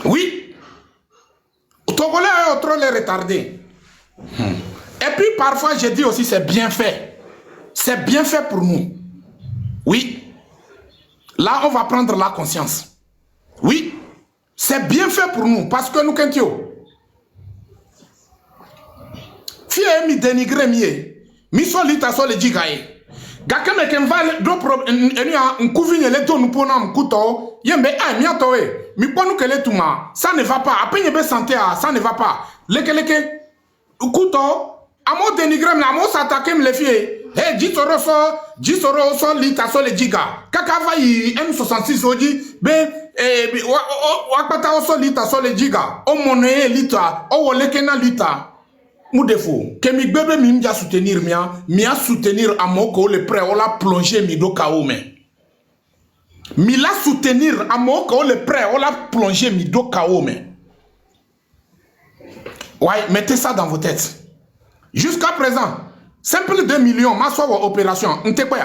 Oui. Togolais, on trop les retarder. Et puis parfois je dis aussi c'est bien fait. C'est bien fait pour nous. Oui. Là, on va prendre la conscience. Oui, c'est bien fait pour nous, parce que nous, quand fie mi dénigrer mi solita so le jigaye gaka me ken va do pro enu a nkuvinye le to nu pona mkuto yembe a mi atowe mi ponu kele tuma ça ne va pas apenye be santé ça ne va pas leke kuto amo dénigrer me amo s'attaquer me le fie hey jisoro so lita so le jiga kaka va yi M66 oji be wakpata so lita so le jiga o monnaie lita o woleke na lita mon défaut que mi bébé mi m'a soutenir mia soutenir à mon ko le prêt on l'a plongé mi do kao mais mi la soutenir à mon ko le prêt on l'a plongé mi do kao mais ouais mettez ça dans vos têtes jusqu'à présent simple 2 millions ma soeur opération n'te quoi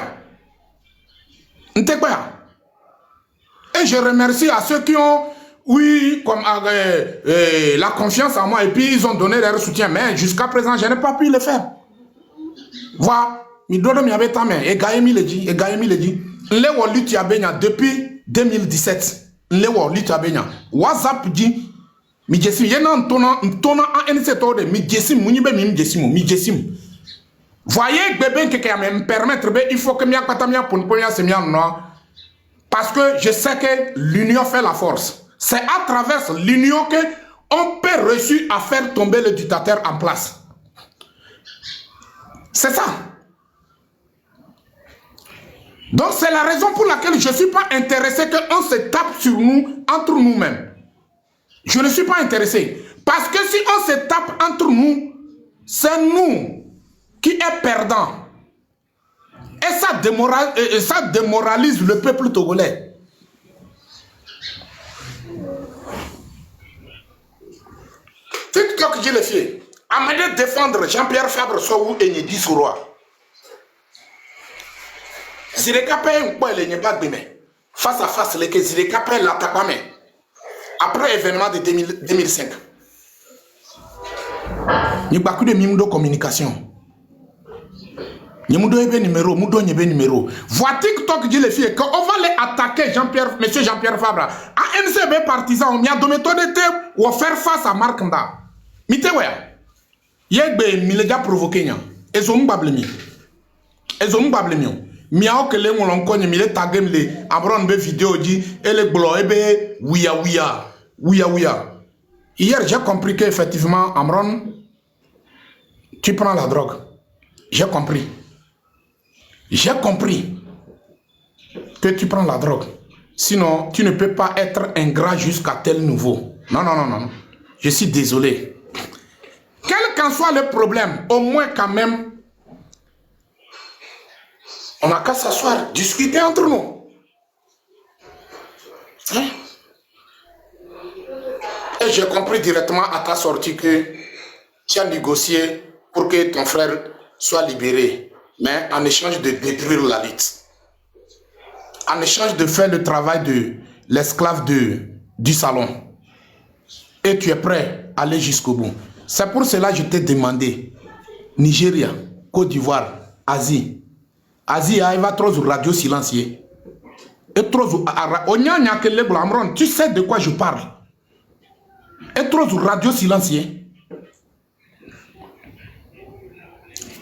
et je remercie à ceux qui ont oui, comme la confiance en moi et puis ils ont donné leur soutien, mais jusqu'à présent, je n'ai pas pu le faire. Voilà, mi dodo mi avait ta main, et gagne mi le dit. Le wo lutte ya benya depuis 2017. Le wo lutte ya benya. WhatsApp dit, mi jesim, yena ntona en NC tode, mi jesim, munibe mi jesim. Voyez, bébé, que me permettre, il faut que mi akpata mi apon se mi non. Parce que je sais que l'union fait la force. C'est à travers l'union qu'on peut réussir à faire tomber le dictateur en place. C'est ça. Donc c'est la raison pour laquelle je ne suis pas intéressé qu'on se tape sur nous, entre nous-mêmes. Je ne suis pas intéressé. Parce que si on se tape entre nous, c'est nous qui est perdant. Et ça démoralise le peuple togolais. TikTok, je le fais. Amadé défendre Jean-Pierre Fabre Sowou et Nyedi Souroa. Zireka paye un peu les Nyebagbe. Face à face, les Zireka paye l'attaque. Après l'événement de 2005. Nous avons beaucoup de Mimudo communication. Nous avons numéro. Vois TikTok, je le fais. Quand on va les attaquer, monsieur Jean-Pierre Fabre, à NCB partisan, on a donné ton été ou faire face à Marc Nda. Mitewe, yegbe mi le ja provoqué nya. Ezo mbablemi. Miao que les on connaît mi le tagem le abron be vidéo dit et le blo ebe ouya. Hier j'ai compris que effectivement Amron tu prends la drogue. J'ai compris que tu prends la drogue. Sinon tu ne peux pas être ingrat jusqu'à tel niveau. Non. Je suis désolé. Quel qu'en soit le problème, au moins quand même, on n'a qu'à s'asseoir, discuter entre nous. Hein? Et j'ai compris directement à ta sortie que tu as négocié pour que ton frère soit libéré, mais en échange de détruire la lutte. En échange de faire le travail de l'esclave du salon. Et tu es prêt à aller jusqu'au bout. C'est pour cela que je t'ai demandé, Nigeria, Côte d'Ivoire, Asie, il va trop sur radio silencieux. Et trop sur tu sais de quoi je parle. Et trop sur radio silencieux.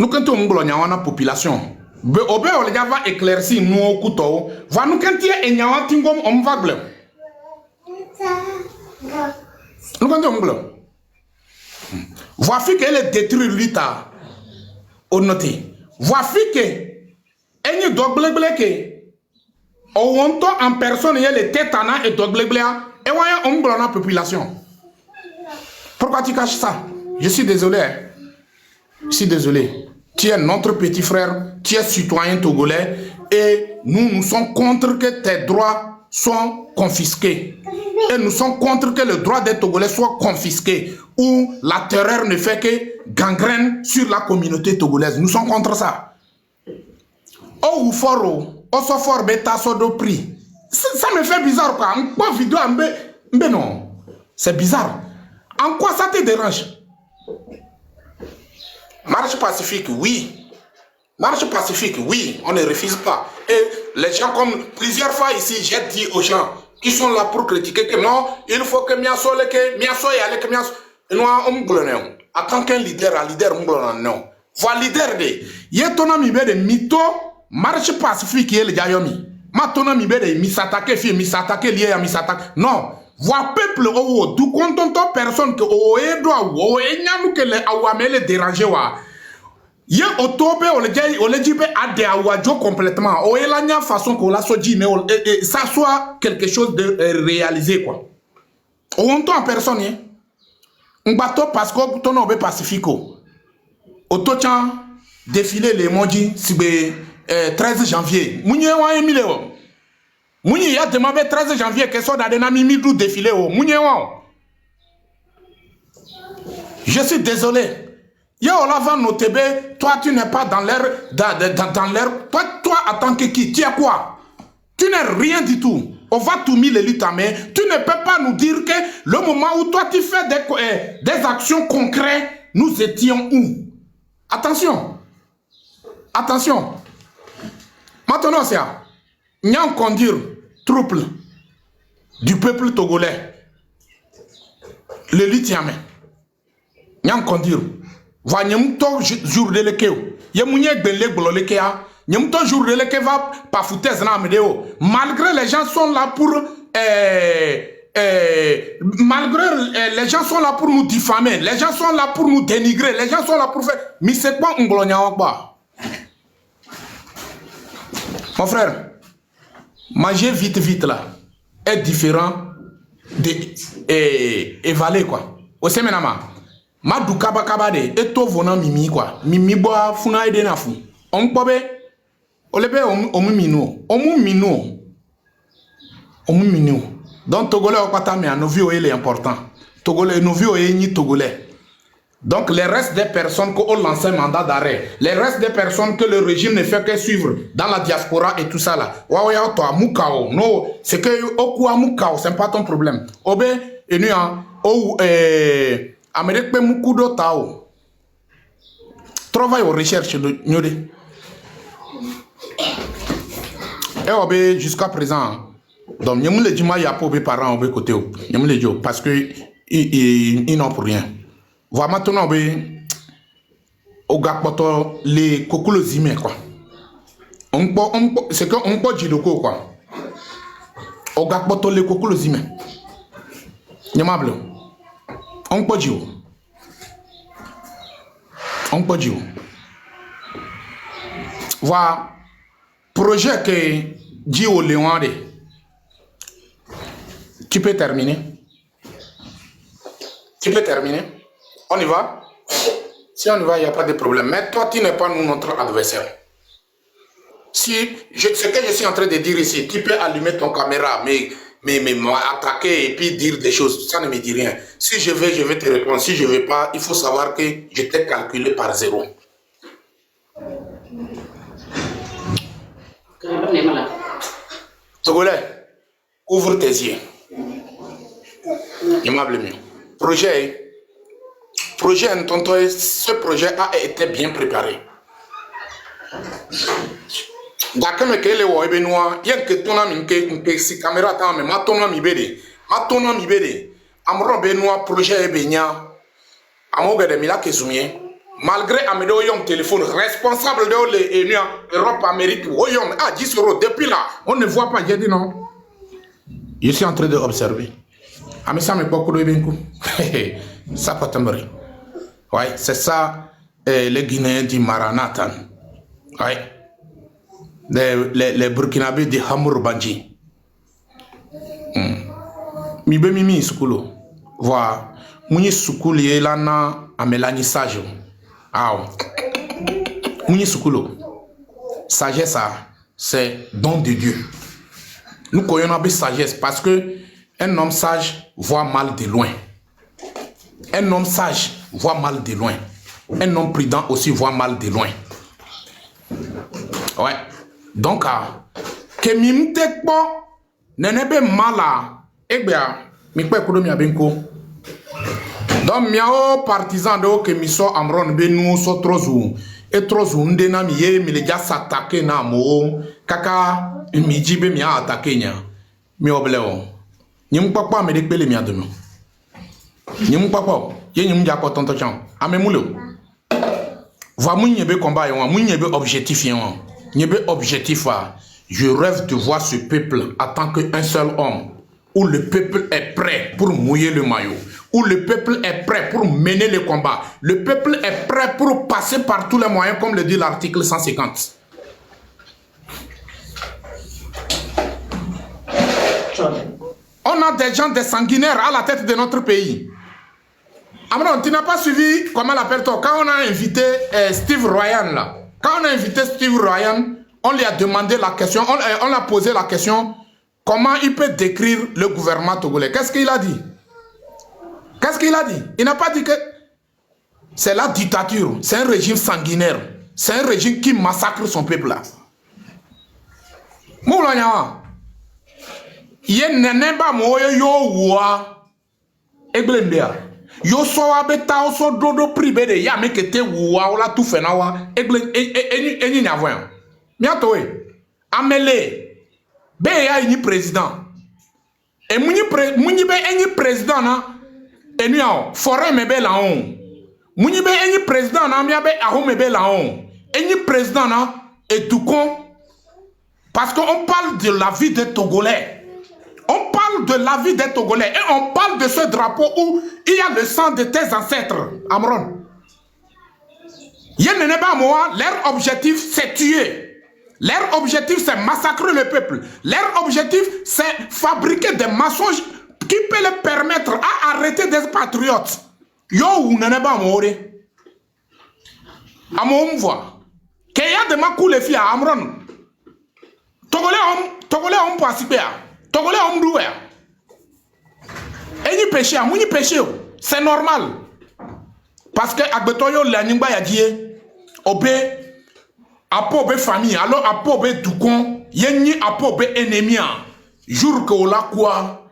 Nous quand on a une population, on va éclaircir nous au couteau. Va nous quand il y a un tingom on va bleu. Nous quand on bleu. Voici qu'elle est détruite l'État. Au noté. Voici que elle est double que on en personne il y a les têtes et double et on blâme la population. Pourquoi tu caches ça? Je suis désolé. Tu es notre petit frère, tu es citoyen togolais et nous sommes contre que tes droits soient confisqués. Et nous sommes contre que le droit des Togolais soit confisqué ou la terreur ne fait que gangrène sur la communauté togolaise. Nous sommes contre ça. Oh, ou fort, oh, so fort, bêta, so do prix. Ça me fait bizarre, quoi. En quoi vidéo, mais non. C'est bizarre. En quoi ça te dérange? Marche pacifique, oui. Marche pacifique, oui, on ne refuse pas. Et les gens, comme plusieurs fois ici, j'ai dit aux gens qui sont là pour critiquer que non, il faut que Miasso y allait, que Miasso. Non, en tant qu'un leader, non. Voilà leader de. Yetona mi be de mito, marche pacifique, il y a yomi. Matona mi be de misatake fi, misatake lié à misatake. Non. Voir peuple au tout content personne que au doit ou nyanu que les awamele déranger wa. Ye otobe o le dit ade awajo complètement. O la nya façon qu'on la soji mais ça soit quelque chose de réalisé quoi. On entend personne hein. Un bateau parce que ton obe pacifico. Oto-chan défilé les moji si 13 janvier. Mounye wa emile o. Mounye ya demandé 13 janvier que soit dans des mimi du défilé o. Mounye wa. Je suis désolé. Yo la va noter toi tu n'es pas dans l'air dans l'air. Toi en tant que qui tu es quoi? Tu n'es rien du tout. On va tout mis les luttes à main. Tu ne peux pas nous dire que le moment où toi tu fais des actions concrètes, nous étions où? Attention. Attention. Maintenant, c'est ça. Nous allons conduire troupes du peuple togolais. Le litiamé. Nous allons conduire. Voilà, nous allons jour de l'équerre. Nous allons jour de l'équerre. Nous allons jour de l'équerre. Va pas foutre ça dans vidéo. Malgré les gens sont là pour. Malgré les gens sont là pour nous diffamer, les gens sont là pour nous dénigrer, les gens sont là pour faire. Mais c'est quoi un bologna? Mon frère, manger vite là est différent de évaler quoi. Au séménama, ma du kaba de et to vona mimi quoi. Mimi boa funa ede na fu. On pobe, olebe omu minu. Donc Togolais au Patame à Novio il est important. Togolais Novio est ni Togolais. Donc les restes des personnes qui ont lancé un mandat d'arrêt, les restes des personnes que le régime ne fait que suivre dans la diaspora et tout ça là. Waouh toi Mukao non c'est que Okua Mukao c'est pas ton problème. Obe et nous ou Amérique pe Mukudo Tao. Travaille aux recherches de Nyode. Et Obe jusqu'à présent. Donc, nous avons dit qu'il y a des parents au côté. Nous avons dit parce qu'ils n'ont pour rien. Voilà maintenant, les cocolos zimés quoi. C'est qu'on peut dire quoi. Au gakpoto les cocolos zimés. Nyamable. On peut dire. On peut dire. Voilà. Projet que dit au Léon. Tu peux terminer. Tu peux terminer. On y va. Si on y va, il n'y a pas de problème. Mais toi, tu n'es pas notre adversaire. Ce que je suis en train de dire ici, tu peux allumer ton caméra, mais attaquer et puis dire des choses, ça ne me dit rien. Si je vais te répondre. Si je ne veux pas, il faut savoir que je t'ai calculé par 0. Togolais, ouvre tes yeux. Aimable. Projet, ce projet a été bien préparé. D'accord, mais quel est le Benoît? Bien que ton ami que si caméra t'en met, ma ton ami bébé, Amro Benoît projet est bénia. Amoga de Mila Kesumie. Malgré Amédo Yom téléphone responsable de l'Europe, Amérique, Oyom, 10 euros depuis là, on ne voit pas. J'ai dit non. Je suis en train d'observer. Ah mais ça me beaucoup de bien coup. Ça pas tomber. Ouais, c'est ça les Guinéens du Maranathan. Ouais. Les Burkinabés de Hamour Bandji. Mi be mimi sukulo. Voilà. Muni sukuli elana amelani sage. Ah. Muni sukulo. Sagesse c'est don de Dieu. Nous connaissons la sagesse parce que un homme sage voit mal de loin. Un homme sage voit mal de loin. Un homme prudent aussi voit mal de loin. Ouais. Donc, que mimte po nenebe mala, donc Donc, miao partisan de que miso amron benu so trozu et trozu ndena miye mileja s'attaquer na mo kaka mi jibe mi a attaquer nya mi obleo nyim papa me de pele mi adunu nyim papa ye nyim ja ko tonto chan amemulo va munyebe combat yo munyebe objectif yo nyebe objectif a je rêve de voir ce peuple en tant qu'un seul homme où le peuple est prêt pour mouiller le maillot, où le peuple est prêt pour mener le combat, le peuple est prêt pour passer par tous les moyens, comme le dit l'article 150. On a des gens, des sanguinaires à la tête de notre pays. Amron, tu n'as pas suivi, comment l'appelle-t-on, quand on a invité Steve Ryan là, quand on a invité Steve Ryan, on lui a demandé la question, on l'a posé la question, comment il peut décrire le gouvernement togolais? Qu'est-ce qu'il a dit? Qu'est-ce qu'il a dit? Il n'a pas dit que c'est la dictature, c'est un régime sanguinaire, c'est un régime qui massacre son peuple là. Moulanya, ye neneba moye yo wa eglembea. Yo soa beta oso dodo pribe de ya mekete wa ola tout fena wa egle eni nyavoyan. Miatoe amele be ya ni président et muni be eni président na eni a forêt me be la on muni be eni président na mi be aho me be la on eni président na et tout con parce qu'on parle de la vie des Togolais. On parle de la vie des Togolais et on parle de ce drapeau où il y a le sang de tes ancêtres, Amron. Leur objectif c'est tuer. Leur objectif c'est massacrer le peuple. Leur objectif c'est fabriquer des mensonges qui peuvent leur permettre à arrêter des patriotes. Yo ou neneba more. Amon voit. Qu'il y a des makou les filles à Amron. Togolais on peut assiper. Togolais on doit. Et ni péché, ni péché, c'est normal. Parce que Agbetoyo l'animba ya dit, obé, apo obé famille, alors apo obé doukon, yenni apo obé ennemi. Jour que ola quoi,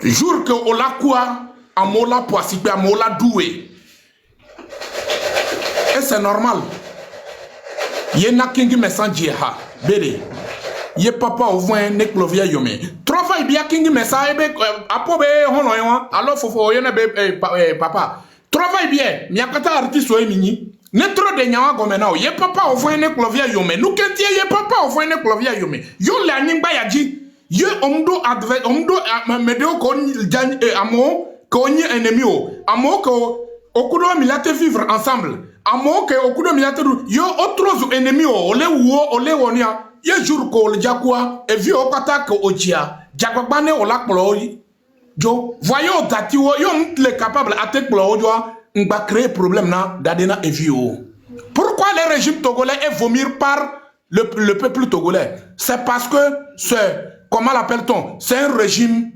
jour que ola quoi, amola poisipe, amola doué. Et c'est normal. Yenna kingi mesanji ha, bébé. Ye papa au voin ne clovia yome. Trova ibia kingi mesa ebe apobe hono yon. Alors fofo yene be papa. Trova ibia miakata artiste o emini. Ne tro de nyawa gomena o. Ye papa au voin ne clovia yome. Nou kentie ye papa au voin ne clovia yome. Yo la ningba yaji. Ye omdo adve omdo medeo ko jan amo ko ni ennemi o. Amo ko okudo milate vivre ensemble. Amo ke okudo milate yo autres ennemis o. Ole wonia. Ye jour ko le jakwa et vi o kata ko ochia jakbane o la ploi jo voyons dati wo yo le capable attaque ploi jo ngba créer problème na dadena et vi o. Pourquoi le régime togolais est vomir par le peuple togolais? C'est parce que c'est comment l'appelle-t-on? C'est un régime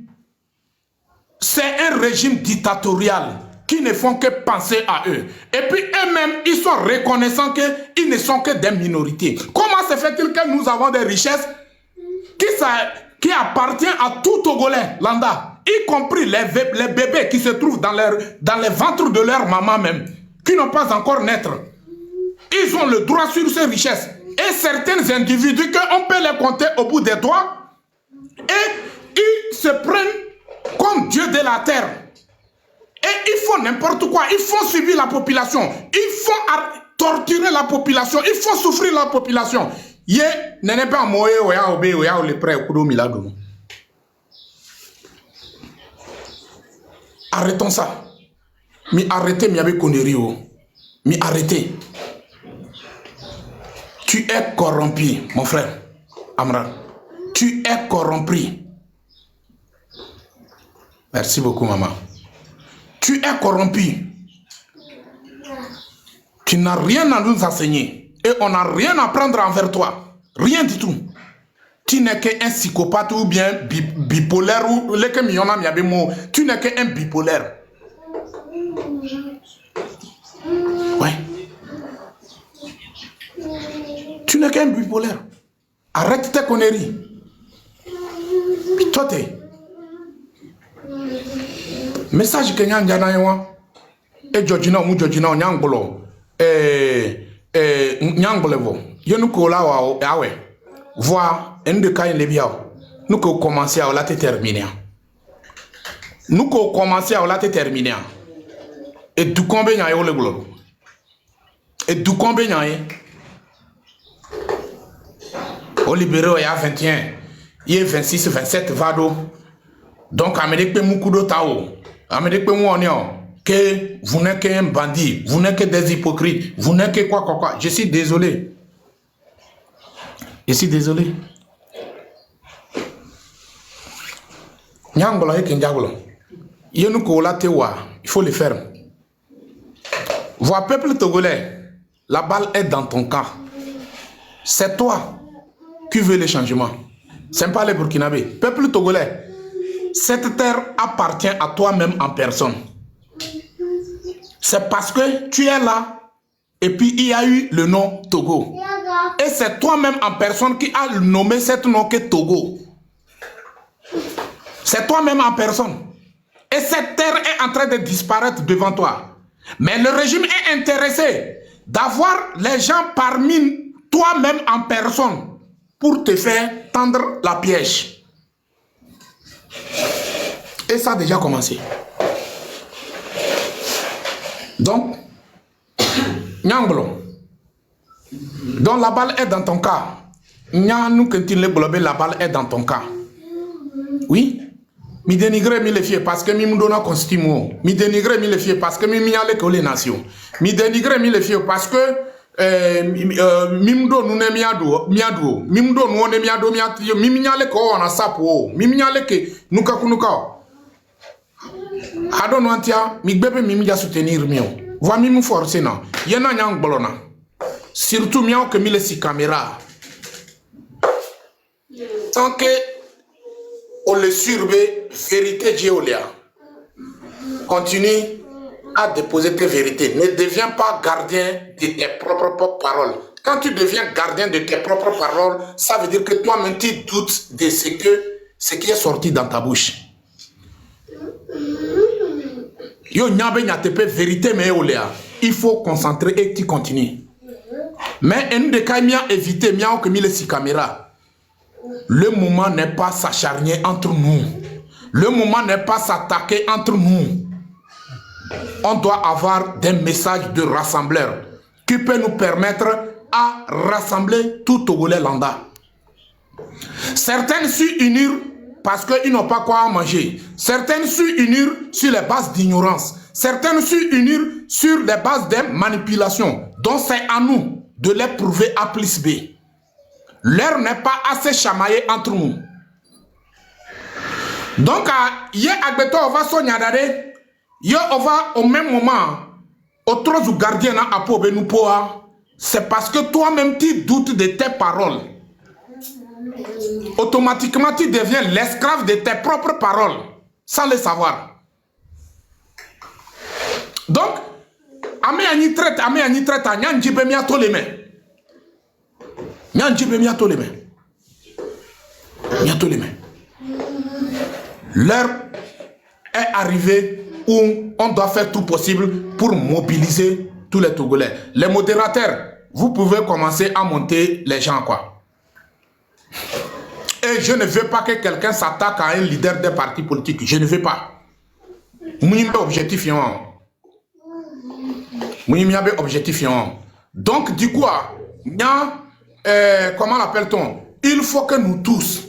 dictatorial qui ne font que penser à eux. Et puis eux-mêmes, ils sont reconnaissants qu'ils ne sont que des minorités. Comment se fait-il que nous avons des richesses qui appartiennent à tout Togolais, Landa, y compris les bébés qui se trouvent dans les ventres de leur maman même, qui n'ont pas encore naître. Ils ont le droit sur ces richesses. Et certains individus, qu'on peut les compter au bout des doigts, et ils se prennent comme Dieu de la terre. Et ils font n'importe quoi, ils font subir la population, ils font torturer la population, ils font souffrir la population. Ye n'est pas moye oya obe oya le prêt kudo milado. Arrêtons ça. Mais arrêtez mi avec connerie. Mais arrêtez. Tu es corrompu, mon frère Amran. Tu es corrompu. Merci beaucoup, maman. Tu es corrompu. Tu n'as rien à nous enseigner. Et on n'a rien à prendre envers toi. Rien du tout. Tu n'es qu'un psychopathe ou bien bipolaire. Ou tu n'es qu'un bipolaire. Ouais. Tu n'es qu'un bipolaire. Arrête tes conneries. Puis toi, Message que nyan jana yewa. E Georgina mu Georgina nyangolo. Nyangolo. Yo nous kola wa awe. Voir un de cas les biao. Nous ko commencer à la terminer. Nous ko commencer à la terminer. Et du combien y a eu le globe. Et du combien y a eu. Au libéraux il y a 21. Il y a 26, 27 vado. Donc Amérique peut moukou tao. Amérique peut mouanion. Que vous n'êtes qu'un bandit, vous n'êtes que des hypocrites, vous n'êtes que quoi. Je suis désolé. Je suis désolé. Nyangolo et Kenjagolo. Il faut le faire. Vois, peuple togolais, la balle est dans ton camp. C'est toi qui veux le changement. C'est pas les Burkinabés. Peuple togolais, cette terre appartient à toi-même en personne. C'est parce que tu es là et puis il y a eu le nom Togo. Et c'est toi-même en personne qui a nommé cet nom que Togo. C'est toi-même en personne. Et cette terre est en train de disparaître devant toi. Mais le régime est intéressé d'avoir les gens parmi toi-même en personne pour te faire tendre la piège. Et ça a déjà commencé. Donc, Nyangolo. Donc la balle est dans ton cas. Nyanou que tu l'es globé, la balle est dans ton cas. Oui. Mi dénigrer mi le fier parce que mi m'donna constitution. Mi dénigrer mi le fier parce que mi miale que les nations. Mi dénigrer mi le fier parce que mi m'do nous ne miado. Mi m'do nous ne miado miatio. Mi miale que on a sapo. Mi miale que nous kakunuka. Adon wantia mi bébé mi m'ja soutenir mio. Va mi me forcer non. Yena nyang bolona. Surtout mio que mi le si caméra. Tant que on le surveille, vérité Djéolia. Continue à déposer tes vérités. Ne deviens pas gardien de tes propres paroles. Quand tu deviens gardien de tes propres paroles, ça veut dire que toi-même tu doutes de ce qui est sorti dans ta bouche. Yo nyabe nyatepe vérité mais Oléa. Il faut concentrer et tu continues. Mais un de cas m'a évité m'a que mis les caméras. Le moment n'est pas s'acharner entre nous. Le moment n'est pas s'attaquer entre nous. On doit avoir des messages de rassembleurs qui peuvent nous permettre à rassembler tout Togolais lambda. Certaines s'unir parce qu'ils n'ont pas quoi manger. Certaines s'unir sur les bases d'ignorance. Certaines s'unir sur les bases de manipulation. Donc c'est à nous de les prouver A plus B. L'heure n'est pas assez chamaillée entre nous. Donc, on va soigner, on va au même moment, au troisième gardien à Pobe nous poa. C'est parce que toi-même tu doutes de tes paroles. Automatiquement tu deviens l'esclave de tes propres paroles, sans le savoir. Donc, Ame ani traite, Nyanji be miato les mains. Nyanji be miato les mains. Miato les mains. L'heure est arrivée où on doit faire tout possible pour mobiliser tous les Togolais. Les modérateurs, vous pouvez commencer à monter les gens quoi. Et je ne veux pas que quelqu'un s'attaque à un leader des partis politiques. Je ne veux pas. Mounimbe objectif yon. Mounimbe objectif yon. Donc du coup, comment l'appelle-t-on? Il faut que nous tous,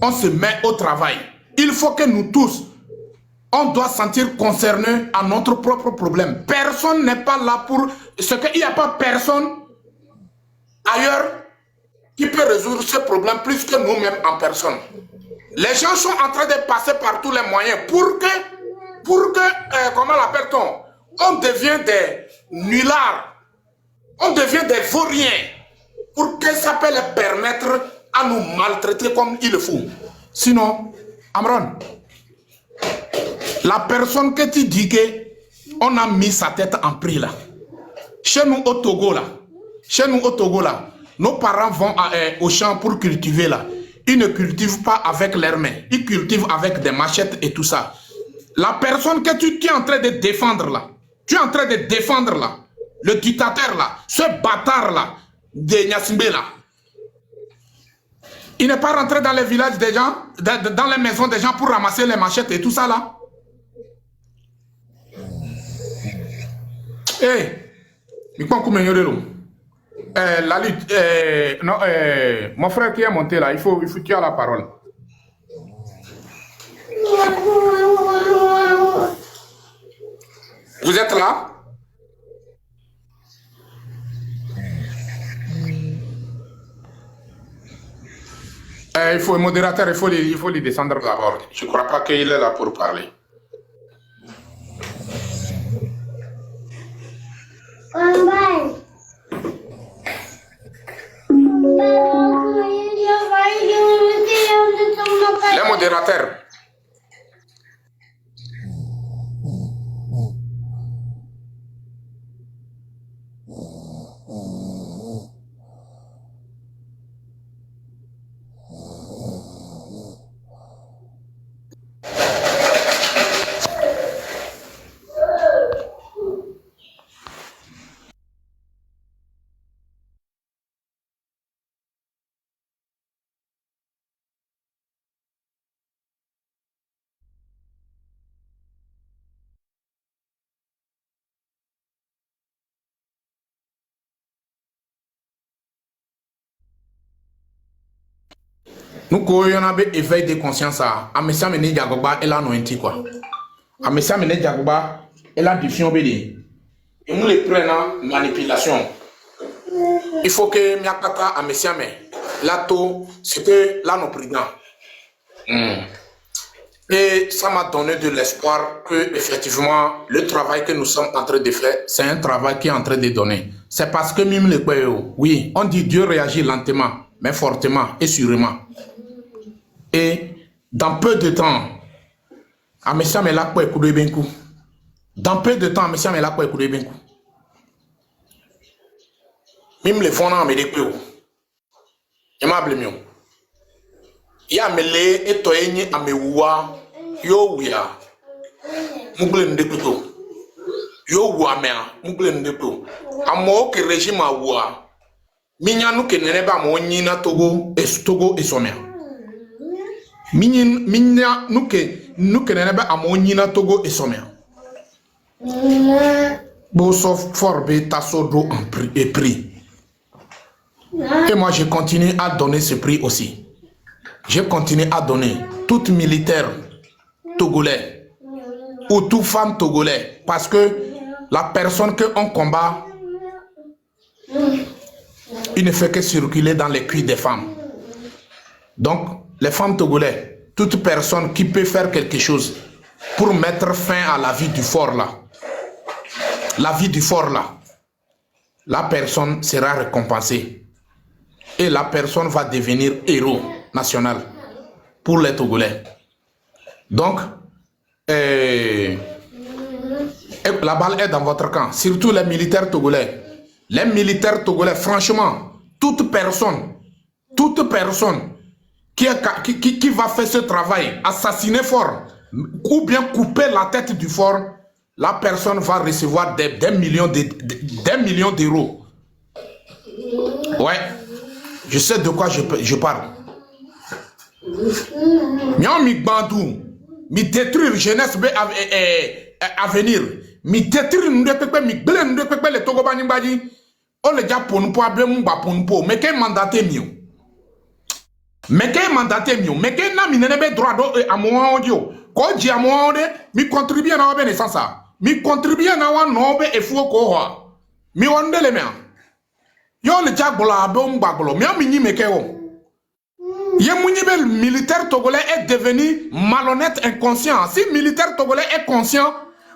on se met au travail. Il faut que nous tous, on doit sentir concernés à notre propre problème. Personne n'est pas là pour... Ce qu'il n'y a pas personne ailleurs qui peut résoudre ce problème plus que nous-mêmes en personne. Les gens sont en train de passer par tous les moyens pour que comment l'appelle-t-on? On devient des nullards. On devient des vauriens. Pour que ça peut les permettre à nous maltraiter comme il le faut. Sinon, Amron, la personne que tu dis qu'on a mis sa tête en prix là, chez nous au Togo là, nos parents vont au champ pour cultiver là. Ils ne cultivent pas avec leurs mains, ils cultivent avec des machettes et tout ça. La personne que tu es en train de défendre là, tu es en train de défendre là, le dictateur là, ce bâtard là, de Gnassingbé là, il n'est pas rentré dans les villages des gens, dans les maisons des gens pour ramasser les machettes et tout ça là. Eh, la lutte, non, mon frère qui est monté là, il faut que tu aies la parole. Vous êtes là? Il faut, le modérateur, il faut lui descendre d'abord. Je ne crois pas qu'il est là pour parler. Les modérateurs. Nous courons un éveil de conscience à Messia Mene Diagoba et la nointi quoi. À Messia Mene Diagoba et la diffusion béni. Et nous les prenons manipulation. Il faut que Miakata à Messia Mene. Là tout, c'était là nos présidents. Et ça m'a donné de l'espoir que effectivement le travail que nous sommes en train de faire, c'est un travail qui est en train de donner. C'est parce que même les oui, on dit Dieu réagit lentement, mais fortement et sûrement. Et dans peu de temps, Amessia me l'a pas écouté bien coup. Dans peu de temps, Amessia me l'a pas écouté bien coup. Même les fonds me découvrent. Il m'a blâmé. Il y a mêlé et toyé à me ouah. Yo ouya. Mouglé n'découvrent. Yo ouah mea. Mouglé n'découvrent. À moi que régime a ouah. Mignano que n'est pas mon nina Togo et sommet. Minya nuke nenebe amonina Togo et sommet. Bosso forbe tasodo et prix. Et moi je continue à donner ce prix aussi. Je continue à donner toute militaire togolais ou toute femme togolais parce que la personne que on combat, il ne fait que circuler dans les cuits des femmes. Donc les femmes togolais, toute personne qui peut faire quelque chose pour mettre fin à la vie du fort là, la personne sera récompensée et la personne va devenir héros national pour les Togolais. Donc, la balle est dans votre camp, surtout les militaires togolais. Les militaires togolais, franchement, toute personne qui va faire ce travail, assassiner fort, ou bien couper la tête du fort, la personne va recevoir des millions d'euros. Ouais, je sais de quoi je parle. Mi bandou, mi détruire jeunesse à venir, mi détruire nous mi blé nous les Togo bani bani. On le dit pour nous pour nous mais quel mandaté mieux. Mais quel mandaté mieux, mais quel n'a pas droit à mon audio. Quand j'ai à mon audio, mi contribue à la connaissance. Mi contribue à la nobe et fou quoi. Mi wande les mains. Yo le diabla bon baglo, mi amini mekeo. Le militaire togolais est devenu malhonnête, inconscient. Si le militaire togolais est conscient,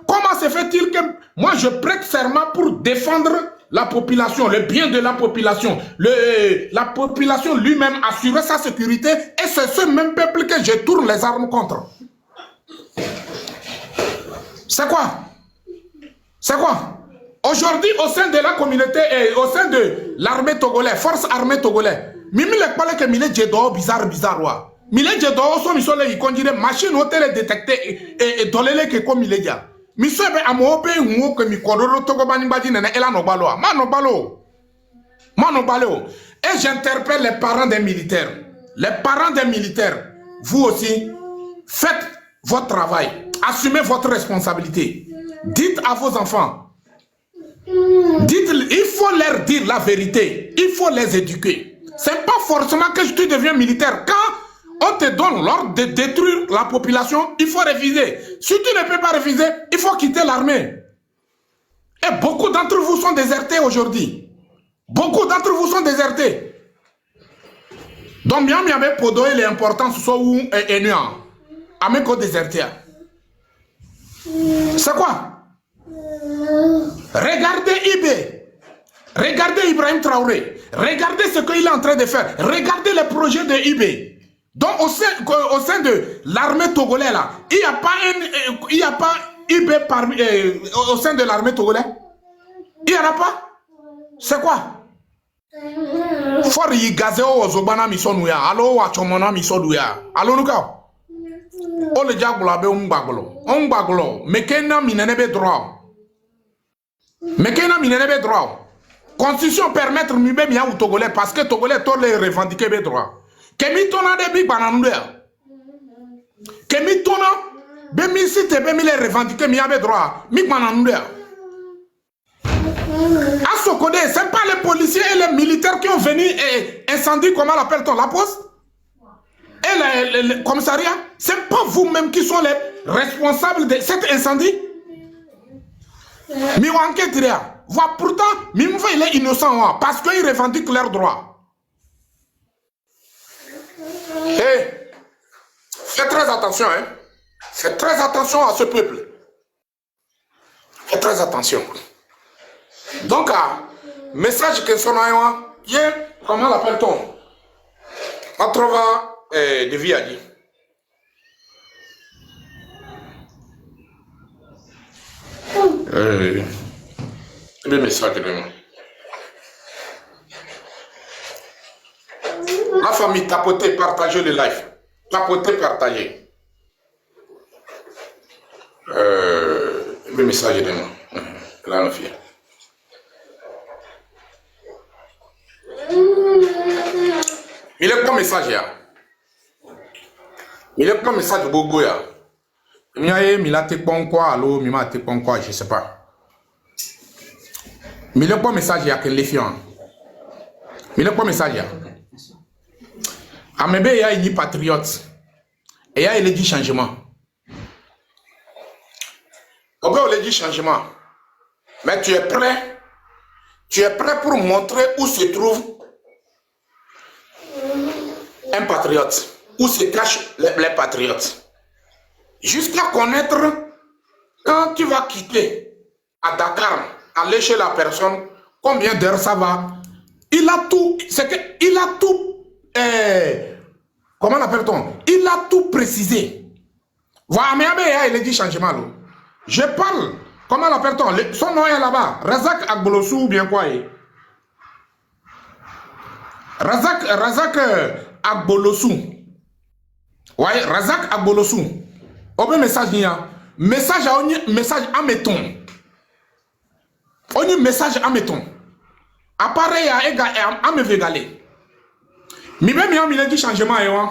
comment se fait-il que moi je prête serment pour défendre la population, le bien de la population, la population lui-même assurer sa sécurité et c'est ce même peuple que je tourne les armes contre. C'est quoi? C'est quoi? Aujourd'hui, au sein de la communauté et au sein de l'armée togolaise, force armée togolaise, Mimi le parle que mille jedo bizarre. Mileja do so mi so le ikonjire machine hotel détecter et dolele ke ko mileja. Mi so be amo be hu ko mi kodoro to ko bani baji nene ela no balo. Ma no balo. Ma no balo. Et j'interpelle les parents des militaires. Les parents des militaires, vous aussi, faites votre travail. Assumez votre responsabilité. Dites à vos enfants. Dites, il faut leur dire la vérité. Il faut les éduquer. C'est pas forcément que tu deviens militaire. Quand on te donne l'ordre de détruire la population, il faut refuser. Si tu ne peux pas refuser, il faut quitter l'armée. Et beaucoup d'entre vous sont désertés aujourd'hui. Beaucoup d'entre vous sont désertés. Donc, bien, bien, pour donner l'importance, soit où est nuant. Ameko déserté. C'est quoi? Regardez Ibé. Regardez Ibrahim Traoré. Regardez ce qu'il est en train de faire. Regardez les projets de Ibé. Donc, au sein de l'armée togolaise, là, il n'y a pas Ibé au sein de l'armée togolaise. Il n'y en a pas. C'est quoi? For yi gazeo ozobana misonu ya alo wa chomona misodu ya alo nuka o le jagula be ongbaglo mekena minene be droit constitution permettre mi be mi au togolais parce que togolais to les revendiquer be droit kemi tona de big bananu ya kemi tona be mi site be mi les revendiquer mi be droit mi bananu ya. À Sokodé, ce n'est pas les policiers et les militaires qui ont venu et incendié, comment l'appelle-t-on, la poste et le commissariat. Ce n'est pas vous-même qui sont les responsables de cet incendie. Mais on enquête là. Pourtant, Mimva il est innocent parce qu'il revendique leurs droits. Hey, faites très attention, hein. Faites très attention à ce peuple. Faites très attention. Donc, message que son aïwa, comment l'appelle-t-on? On trouve de vie à dire. Le message de moi. La famille, tapotez, partagez le live. Tapotez, partagez. Le message de moi. Là, on fait. Il est comme message là. Il est comme message de Bogo là. Il a été bon quoi, allô, il a été bon quoi, je sais pas. Il est comme message là que les filles. Il est comme message là. Amebe il y a une patriote. Et il y a il dit changement. Ok, on dit changement. Mais tu es prêt? Tu es prêt pour montrer où se trouve un patriote, où se cachent les patriotes. Jusqu'à connaître quand tu vas quitter à Dakar, aller chez la personne, combien d'heures ça va. Il a tout, c'est que il a tout, comment l'appelle-t-on? Il a tout précisé. Voilà, mais il a dit changement. Là. Je parle, comment l'appelle-t-on? Son nom est là-bas, Razak Agbolosu ou bien quoi? Razak Agbolosu. Ouais, Razak Agbolosu. Obe message nia. Message à mettons. On y message à mettons. Appareil à me végaler. Mi be mi a dit changement yo.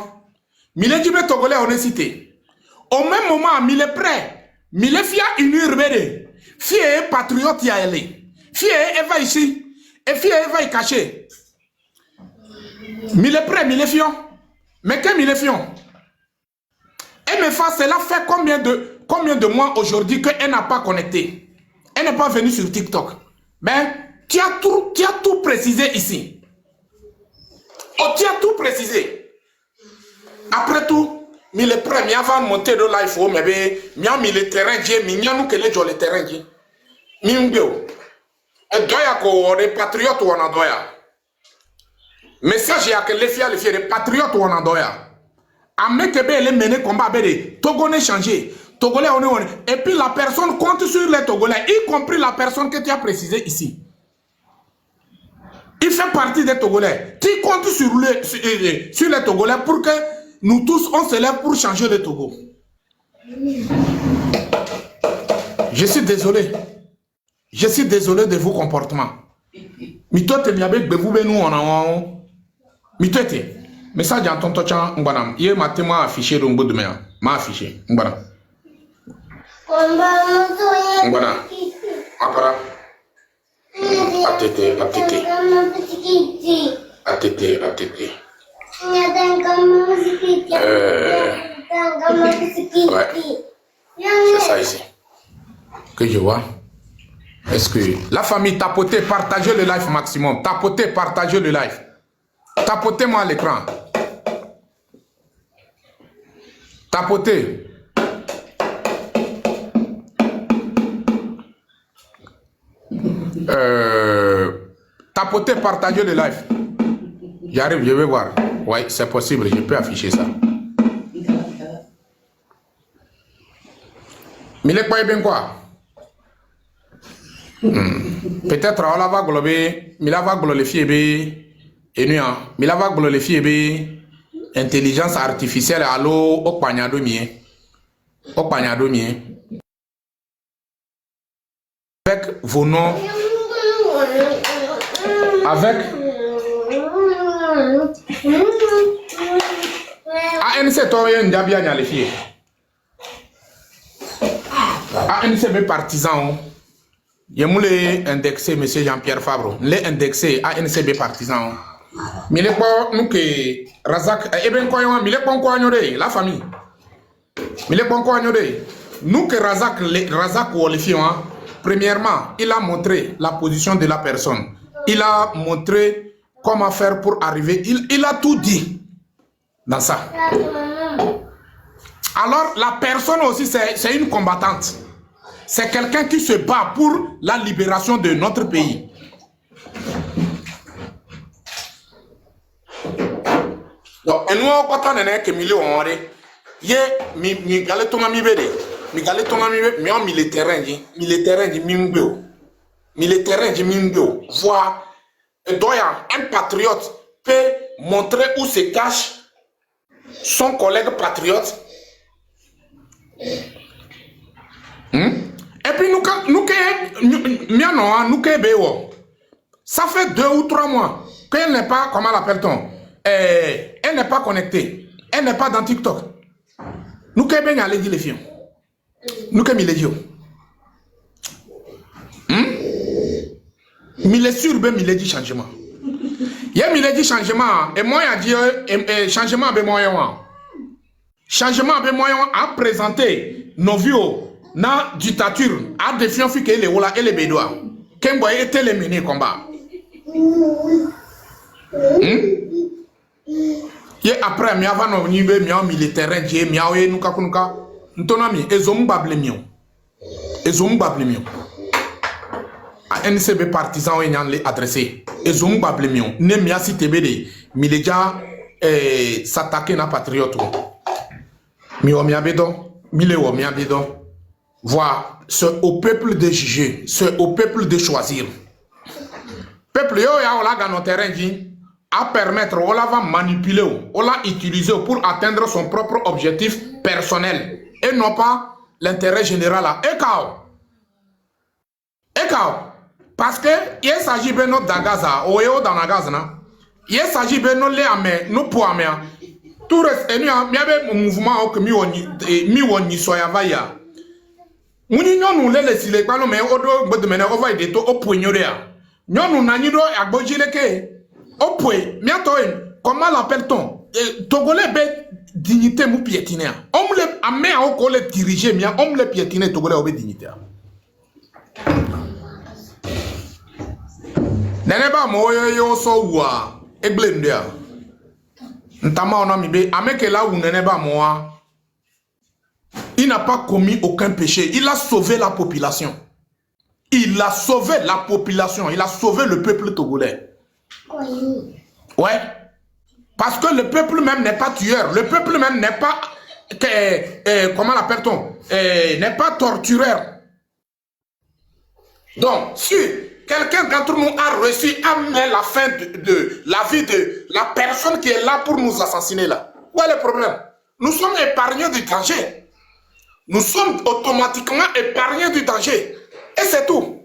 Mi le dit be togolais honnêteté. Au même moment, mi le prêt. Mi le fia une urbede. Fie patriote ya ele. Fie eva ici. Et fie eva y caché. Mille prêts, mille fions. Mais que mille fions? Elle me fait cela fait combien de mois aujourd'hui qu'elle n'a pas connecté? Elle n'est pas venue sur TikTok. Ben, tu as tout précisé ici. Oh, tu as tout précisé. Après tout, mille prêts, mais avant de monter de live, mais mille terrain, mais nous que les gens les terrain, mingeo. Et doya ko les patriotes ou on a doya. Message à que les filles, les patriotes ou on a doya. Amekebe les mener combat avec Togolais changé. Togolais on est. Et puis la personne compte sur les Togolais, y compris la personne que tu as précisé ici. Il fait partie des Togolais. Tu comptes sur les Togolais pour que nous tous, on se lève pour changer le Togo. Je suis désolé. Je suis désolé de vos comportements. Mitote miabe bevu benu on mitote. Message en tonton chan ngbanam. Hier matin m'a affiché le mot de mer. M'a affiché ngbanam. Ngbanam. Apara. Atete. Ouais. C'est ça ici. Que je vois. Est-ce que la famille tapotez, partagez le live maximum. Tapotez, partagez le live. Tapotez-moi à l'écran. Tapotez. Tapotez, partagez le live. J'arrive, je vais voir. Oui, c'est possible, je peux afficher ça. Mais les quoi bien quoi? Peut-être on va glober, mais la va glober et nous, mais la va glober intelligence artificielle allo au pagnado mien. Au pagnado mien. Avec vos noms. Avec ANC Toye Ndabia Nya les filles. ANC mes partisans. Je voulais indexer M. Jean-Pierre Fabre. Les indexer ANCB partisans. Mais les quoi nous que Razak et ben quoi mais les quoi la famille. Mais les quoi nous que Razak ou les filles. Premièrement, il a montré la position de la personne. Il a montré comment faire pour arriver. Il a tout dit dans ça. Alors, la personne aussi, c'est une combattante. C'est quelqu'un qui se bat pour la libération de notre pays. Donc, et nous, on a que milieu on a mi galé ton ami bébé. Mi galé ton ami bébé. Mi on militaire ni mimbo. Militaire ni mimbo. Voir un patriote peut montrer où se cache son collègue patriote. Et puis ça fait 2 ou 3 mois qu'elle n'est pas, comment l'appelle-t-on, elle n'est pas connectée, elle n'est pas dans TikTok. Nous qu'elle bien aller dire les filles. Nous qu'elle m'y les dit. M'y sûr ben m'y dit changement. Y'a m'y dit changement et moi il a dit changement ben moyen. Changement ben moyen a présenté nos vieux na dictature a défiant fi que les wala et les bédois kembo était les mener combat ye après mi avant no nibe mi en militaire je mi awe nuka kunuka ntona mi ezom bable mi a NCB partisan et nyan les adresser ezom bable mi ne mi asi tebede mi leja s'attaquer na patriote mi o mi abedo mi le o mi abedo. Voir, c'est au peuple de juger, c'est au peuple de choisir. Peuple yo ya ola dans notre terrain à permettre, on la va manipuler, on l'a utiliser pour atteindre son propre objectif personnel et non pas l'intérêt général. Et parce que il s'agit de notre dagaza, ou dans la gazana, il s'agit de nos léamé, nos poamé. Tout reste, et nous avons un mouvement que mi soya vaya. Muni nyonu lele sile kwalo me odo gbodemene over de to oponyore a nyonu nanido agbojileke opwe miato comment l'appelle-t-on togolais be dignité mu piétiner on le amé a ko le diriger mia on le piétiner togolais obe dignité neneba mo yo so wa egblende a ntama ona mi be ameke la wu neneba mo a. Il n'a pas commis aucun péché. Il a sauvé la population. Il a sauvé la population. Il a sauvé le peuple togolais. Oui. Ouais. Parce que le peuple même n'est pas tueur. Le peuple même n'est pas... comment l'appelle-t-on? N'est pas tortureur. Donc, si quelqu'un d'entre nous a réussi à mettre la fin de la vie de la personne qui est là pour nous assassiner là, Où est le problème? Nous sommes épargnés du danger. Nous sommes automatiquement épargnés du danger. Et c'est tout.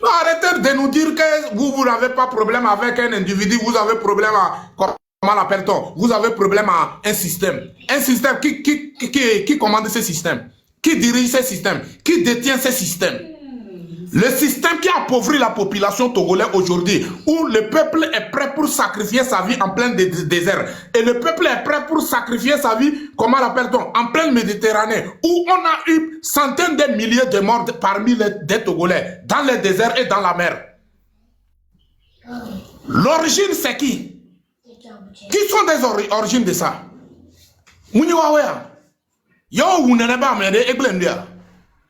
Arrêtez de nous dire que vous n'avez pas problème avec un individu, vous avez problème à... Comment l'appelle-t-on? Vous avez problème à un système. Un système qui commande ce système? Qui dirige ce système? Qui détient ce système? Le système qui appauvrit la population togolaise aujourd'hui, où le peuple est prêt pour sacrifier sa vie en plein désert. Et le peuple est prêt pour sacrifier sa vie, comment l'appelle-t-on, en pleine Méditerranée, où on a eu centaines de milliers de morts parmi les Togolais, dans le désert et dans la mer. L'origine, c'est qui? Qui sont des origines de ça?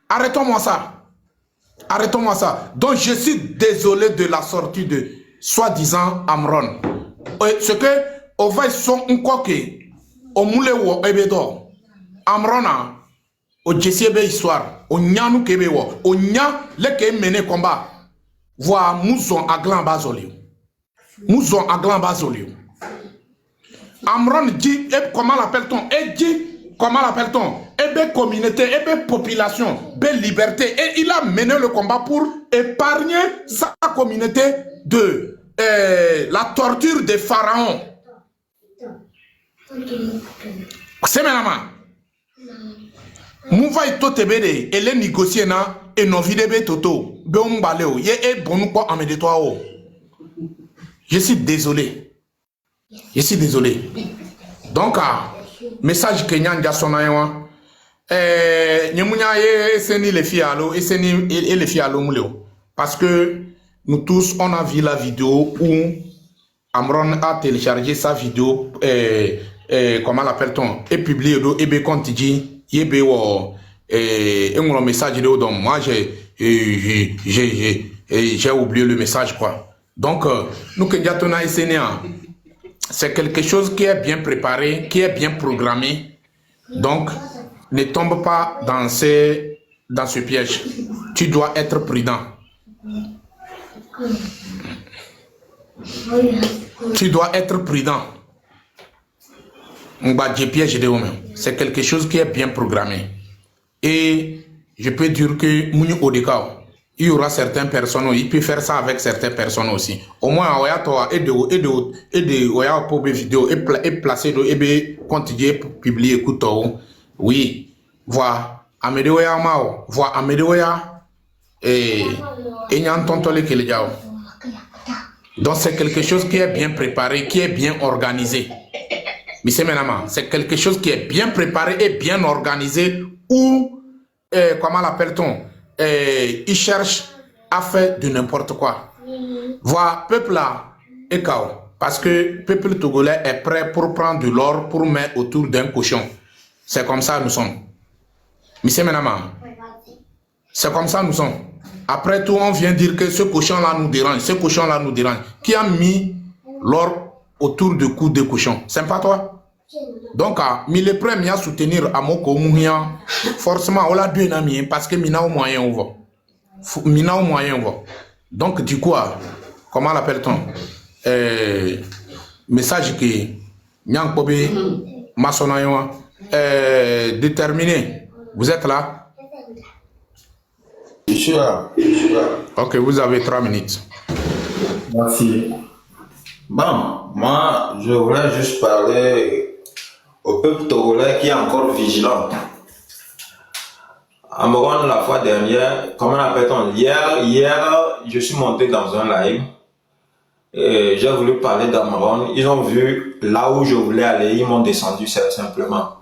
Arrêtons-moi ça. Arrêtons-moi ça. Donc, je suis désolé de la sortie de soi-disant Amron. Ce que, on va son quoi que, au moule ou ebedo, Amrona, au jessiebe histoire, au nyanu kebewo, au nya le ke mené combat. Voir mouzon à glan bazolio. Mouzon à glan bazolio. Amron dit, comment l'appelle-t-on? Et dit, comment l'appelle-t-on? Et bien communauté, et bien population, bien liberté. Et il a mené le combat pour épargner sa communauté de la torture des pharaons. C'est maintenant. Mouva et Totebede, et les négocier na, et non videbe toto, beum baleo, ye et bon quoi en méditoa. Je suis désolé. Je suis désolé. Donc, message Kenyan Jasonaïwa. Nyemunya eseni les filles allo, eseni et les filles allo mouleo. Parce que nous tous, on a vu la vidéo où Amron a téléchargé sa vidéo, comment l'appelle-t-on, et publié et bien quand il dit, il y a un message de donc moi j'ai oublié le message quoi. Donc, nous que Jatona eseni, c'est quelque chose qui est bien préparé, qui est bien programmé. Donc, ne tombe pas dans ce piège. Tu dois être prudent. Tu dois être prudent. C'est quelque chose qui est bien programmé. Et je peux dire que Mouni Odekao, il y aura certaines personnes, il peut faire ça avec certaines personnes aussi. Au moins, on va vidéo et placer et continuer pour publier écoute. Oui, voilà, Amédéoya Mao, voilà, Amédéoya et Nyantontole Kelejao. Donc, c'est quelque chose qui est bien préparé, qui est bien organisé. Mais c'est quelque chose qui est bien préparé et bien organisé où, comment l'appelle-t-on, ils cherchent à faire de n'importe quoi. Voilà, peuple là, et chaos. Parce que peuple togolais est prêt pour prendre de l'or pour mettre autour d'un cochon. C'est comme ça nous sommes. Monsieur Menama, c'est comme ça nous sommes. Après tout, on vient dire que ce cochon-là nous dérange, ce cochon-là nous dérange. Qui a mis l'or autour du cou de cochon? C'est pas toi? Donc, il est prêt à soutenir à mon communion. Forcément, on l'a dû parce que mina au moyen on va. Mina au moyen on va. Donc, du coup, comment l'appelle-t-on? Message qui Nyang Pobe Masonayon. Déterminé. Vous êtes là? Je suis là. Ok, vous avez 3 minutes. Merci. Bon, moi, je voulais juste parler au peuple togolais qui est encore vigilant. Amron, la fois dernière, comment appelle-t-on? Hier, je suis monté dans un live. Et j'ai voulu parler d'Amron. Ils ont vu là où je voulais aller. Ils m'ont descendu simplement.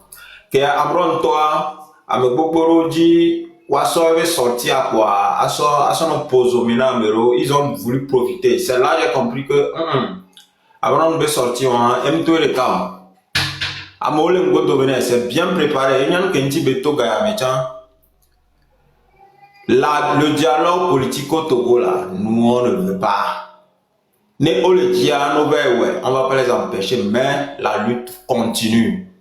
Que Amron, toi, avec Bokoro dit, Wasso avait sorti à quoi? À son opposomina, ils ont voulu profiter. C'est là que j'ai compris que, Amron veut sortir, aime tout le cas. Amolé Ngoto c'est bien préparé. Il y a un petit beto gayaméchan. Le dialogue politico-togo là, nous on ne veut pas. On va pas les empêcher, mais la lutte continue.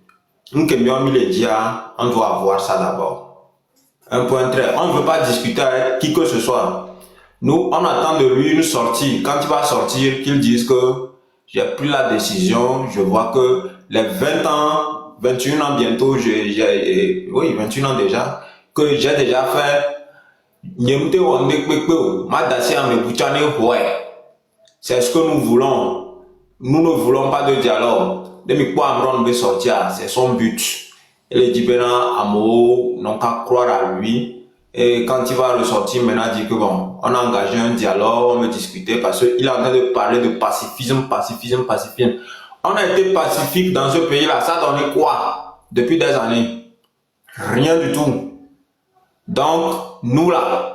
Nous qui avons mis les dia, on doit avoir ça d'abord. Un point très, on ne veut pas discuter avec qui que ce soit. Nous, on attend de lui une sortie. Quand il va sortir, qu'il dise que j'ai pris la décision, je vois que les 20 ans, 21 ans bientôt, oui, 21 ans déjà, que j'ai déjà fait, c'est ce que nous voulons. Nous ne voulons pas de dialogue. Demi quoi Amron veut sortir, c'est son but. Et les Dibéran Amo n'ont qu'à croire à lui. Et quand il va ressortir, maintenant, il dit que bon, on a engagé un dialogue, on veut discuter parce qu'il est en train de parler de pacifisme. On a été pacifique dans ce pays-là. Ça a donné quoi depuis des années? Rien du tout. Donc, nous là,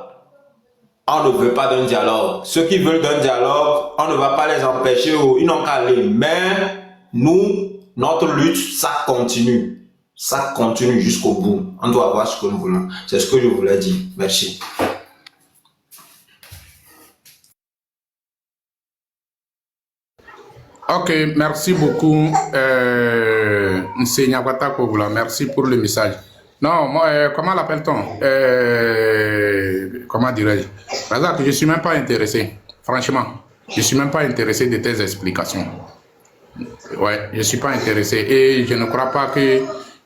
on ne veut pas d'un dialogue. Ceux qui veulent d'un dialogue, on ne va pas les empêcher. Ils n'ont qu'à aller. Mais nous, notre lutte, ça continue. Ça continue jusqu'au bout. On doit voir ce que nous voulons. C'est ce que je voulais dire. Merci. Ok, merci beaucoup. Merci pour le message. Non, moi, comment l'appelle-t-on? Comment dirais-je? Par exemple, je ne suis même pas intéressé. Franchement, je ne suis même pas intéressé de tes explications. Ouais, je ne suis pas intéressé. Et je ne crois pas que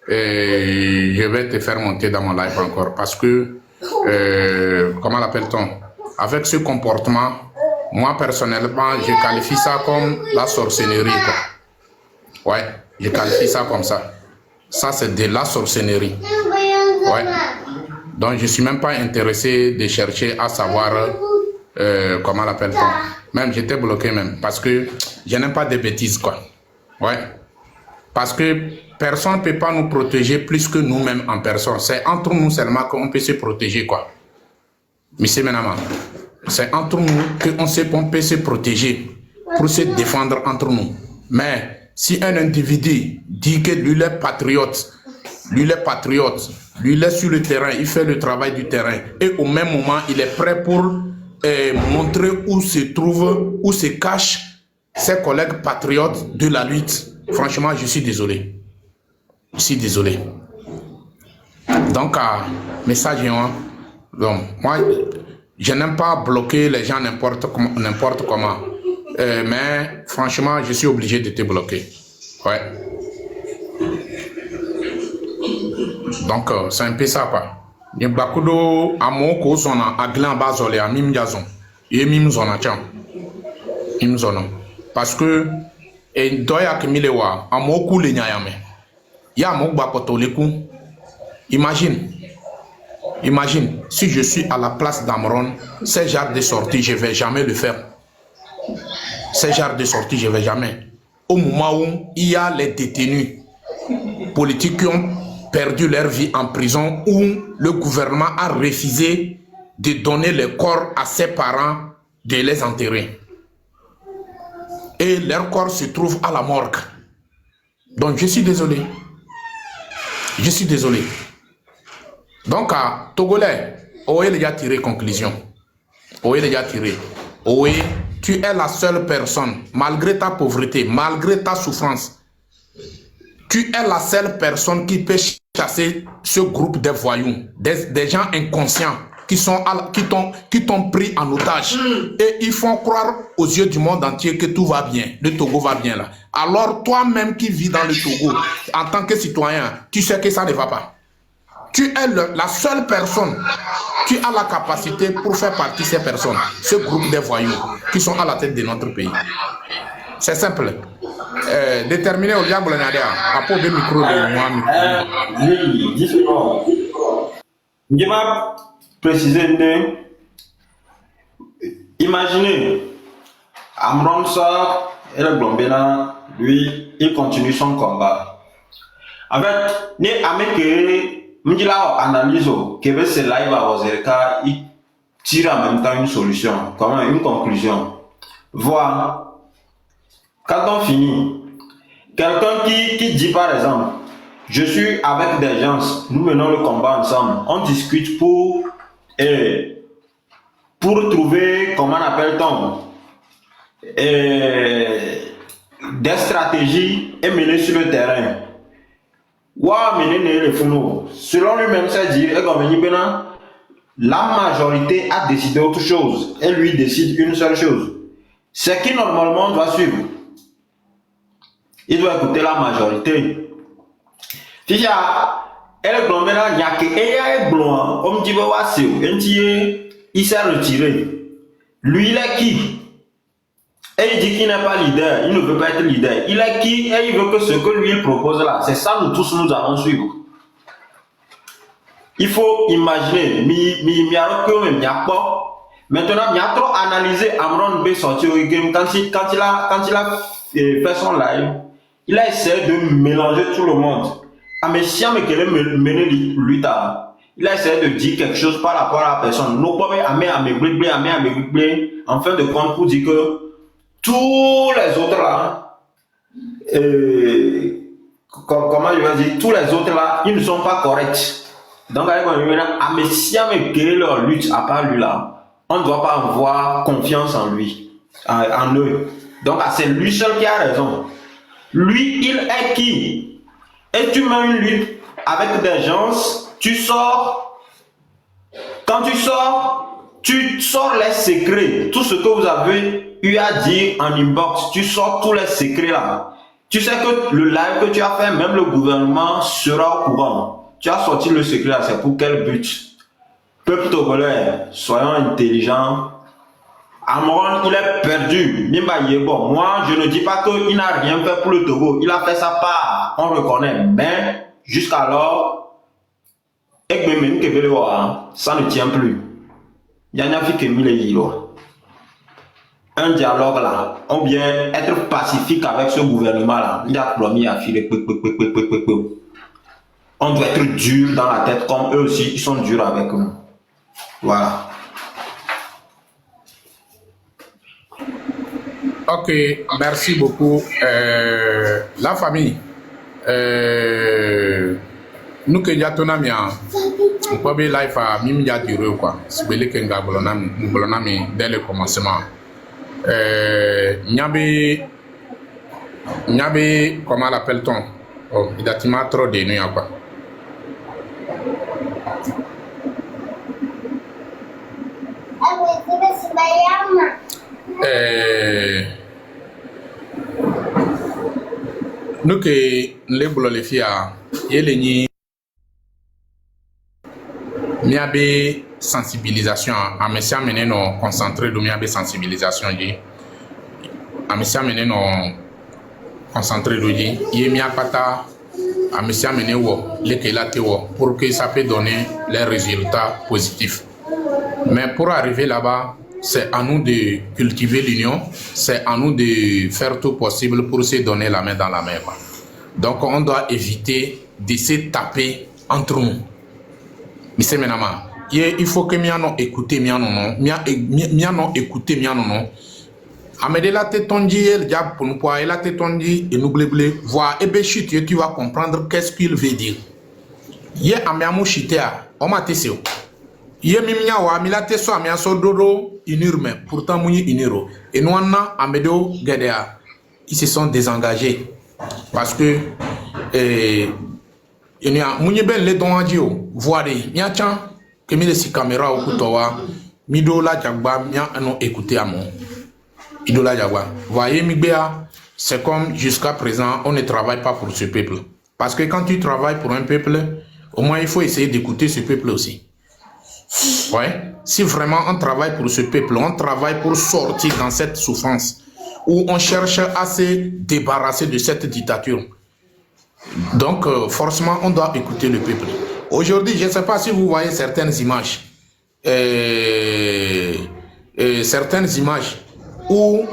je vais te faire monter dans mon live encore. Parce que, comment l'appelle-t-on? Avec ce comportement, moi, personnellement, je qualifie ça comme la sorcellerie, quoi. Ouais, je qualifie ça comme ça. Ça, c'est de la sorcellerie. Ouais. Donc, je ne suis même pas intéressé de chercher à savoir comment l'appelle-t-on. Même, j'étais bloqué même. Parce que je n'aime pas de bêtises, quoi. Ouais. Parce que personne ne peut pas nous protéger plus que nous-mêmes en personne. C'est entre nous seulement qu'on peut se protéger, quoi. Monsieur Menama, c'est entre nous qu'on peut se protéger pour se défendre entre nous. Mais si un individu dit que lui est patriote, lui est sur le terrain, il fait le travail du terrain et au même moment, il est prêt pour montrer où se cachent ses collègues patriotes de la lutte. Franchement, je suis désolé. Je suis désolé. Donc, message, donc, moi, je n'aime pas bloquer les gens n'importe comment. Mais franchement, je suis obligé de te bloquer. Ouais. Donc, c'est un peu ça, quoi. Il y a beaucoup d'amour qui sont à Glan Bazolé, à Mimjazon. Et Mimzona, tiens. Mimzona. Parce que, et doya kemilewa, amour coule nyayame. Ya amour bakotoleku. Imagine, si je suis à la place d'Amron, ces genres de sorties, je ne vais jamais le faire. Ces genres de sorties, je ne vais jamais. Au moment où il y a les détenus politiques qui ont perdu leur vie en prison, où le gouvernement a refusé de donner le corps à ses parents, de les enterrer. Et leur corps se trouve à la morgue. Donc je suis désolé. Je suis désolé. Donc, à Togolais, Oé déjà tiré conclusion. Oé déjà tiré. Oé, tu es la seule personne, malgré ta pauvreté, malgré ta souffrance, tu es la seule personne qui peut chasser ce groupe de voyous, des gens inconscients qui t'ont pris en otage. Et ils font croire aux yeux du monde entier que tout va bien, le Togo va bien là. Alors toi-même qui vis dans le Togo, en tant que citoyen, tu sais que ça ne va pas. Tu es la seule personne qui a la capacité pour faire partie de ces personnes, ce groupe de voyous qui sont à la tête de notre pays. C'est simple. Déterminer au diable à pour des micros de moi. Oui, différent. Je vais préciser. Imaginez, Amron sort et le Blombena, lui, il continue son combat. En fait, né avec Mdila analyse que ce live à Ozerka, il tire en même temps une solution, comment une conclusion. Voir, quand on finit, quelqu'un qui dit par exemple, je suis avec des gens, nous menons le combat ensemble, on discute pour trouver, comment appelle-t-on, des stratégies et mener sur le terrain. Selon lui-même, c'est dire, la majorité a décidé autre chose et lui décide une seule chose. C'est qui normalement doit suivre. Il doit écouter la majorité. Ficha, elle est blonde maintenant, il y a que elle est blonde, on dit il s'est retiré. Lui, il est qui? Et il dit qu'il n'est pas leader, il ne veut pas être leader. Il est qui? Et il veut que ce que lui il propose là, c'est ça nous tous nous allons suivre. Il faut imaginer, maintenant, il a trop analysé Amron B sortir au game quand il a fait son live. Il a essayé de mélanger tout le monde. Ah, mais si on me querait mener lui, il a essayé de dire quelque chose par rapport à la personne. Nous pouvons en fin de compte pour dire que tous les autres là, comment je vais dire, tous les autres là, ils ne sont pas corrects. Donc, avec mais si on me querait leur lutte à part lui là, on ne doit pas avoir confiance en lui, en eux. Donc, c'est lui seul qui a raison. Lui, il est qui? Et tu mets une lutte avec des gens, tu sors. Quand tu sors les secrets. Tout ce que vous avez eu à dire en inbox, tu sors tous les secrets là. Tu sais que le live que tu as fait, même le gouvernement sera au courant. Tu as sorti le secret là, c'est pour quel but? Peuple togolais, soyons intelligents. Amron, il est perdu. Bon, moi, je ne dis pas qu'il n'a rien fait pour le Togo. Il a fait sa part, on reconnaît. Mais, jusqu'alors, ça ne tient plus. Il y a un dialogue là, ou bien être pacifique avec ce gouvernement là. Il y a promis à filer. On doit être dur dans la tête, comme eux aussi, ils sont durs avec nous. Voilà. Ok, merci beaucoup. La famille, nous que yatonamia, on peut bien live à mimia duré quoi. C'est belé que nga bolonami dès le commencement. Nyabe, comment l'appelle-t-on? Oh, il a trop de nuit quoi. Nous que les boulots les filles ni miabe sensibilisation à monsieur amener non concentré de miabe sensibilisation dit à monsieur amener non concentré de dit y mia pata à monsieur amener wo les que la théo pour que ça peut donner les résultats positifs. Mais pour arriver là-bas, c'est à nous de cultiver l'union, c'est à nous de faire tout possible pour se donner la main dans la main. Donc on doit éviter de se taper entre nous. Mais il faut que nous écoutions, nous écoutions. Amede la tétondi, elle diable pour nous poids, la tétondi et nous blé, voir et béchute, tu vas comprendre qu'est-ce qu'il veut dire. Yé amiamu chitea, on m'a tessé. Yé mimia wa milate so amia so dodo inurme, pourtant mouni inuro. Et nous on a amedo gedea, ils se sont désengagés parce que il y a mouni ben les dons adio, voire mia chan que mi les caméra au kutowa, mido la jagba mia non écouter à mon. Idola Jagwa. Voyez, Mibéa, c'est comme jusqu'à présent, on ne travaille pas pour ce peuple. Parce que quand tu travailles pour un peuple, au moins il faut essayer d'écouter ce peuple aussi. Ouais. Si vraiment on travaille pour ce peuple, on travaille pour sortir dans cette souffrance, où on cherche à se débarrasser de cette dictature. Donc, forcément, on doit écouter le peuple. Aujourd'hui, je ne sais pas si vous voyez certaines images. Certaines images où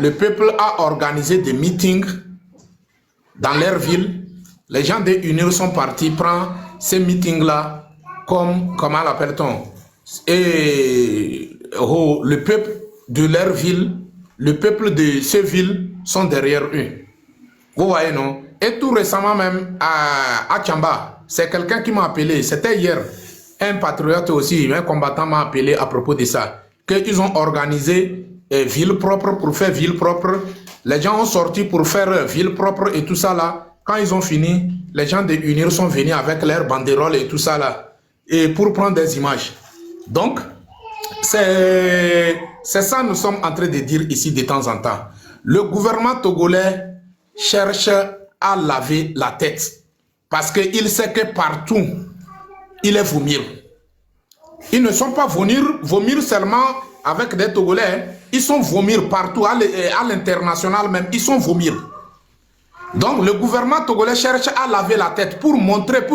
le peuple a organisé des meetings dans leur ville. Les gens de UNIR sont partis prendre ces meetings-là comme, comment l'appelle-t-on? Et le peuple de leur ville, le peuple de ces villes sont derrière eux. Vous voyez, non? Et tout récemment même, à Tchamba, c'est quelqu'un qui m'a appelé, c'était hier, un patriote aussi, un combattant m'a appelé à propos de ça, qu'ils ont organisé ville propre pour faire ville propre. Les gens ont sorti pour faire ville propre et tout ça là. Quand ils ont fini, les gens de UNIR sont venus avec leurs banderoles et tout ça là. Et pour prendre des images. Donc, c'est ça que nous sommes en train de dire ici de temps en temps. Le gouvernement togolais cherche à laver la tête. Parce qu'il sait que partout, il est vomir. Ils ne sont pas vomir seulement avec des Togolais. Ils sont vomir partout, à l'international même. Ils sont vomir. Donc le gouvernement togolais cherche à laver la tête pour montrer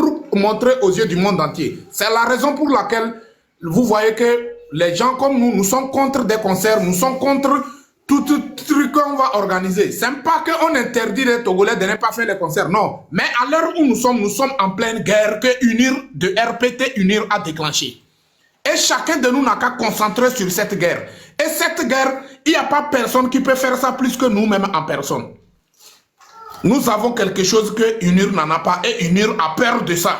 aux yeux du monde entier. C'est la raison pour laquelle vous voyez que les gens comme nous sommes contre des concerts, nous sommes contre tout truc qu'on va organiser. Ce n'est pas qu'on interdit les Togolais de ne pas faire les concerts, non. Mais à l'heure où nous sommes en pleine guerre que de RPT UNIR a déclenché. Et chacun de nous n'a qu'à concentrer sur cette guerre. Et cette guerre, il n'y a pas personne qui peut faire ça plus que nous-mêmes en personne. Nous avons quelque chose que UNIR n'en a pas et UNIR a peur de ça.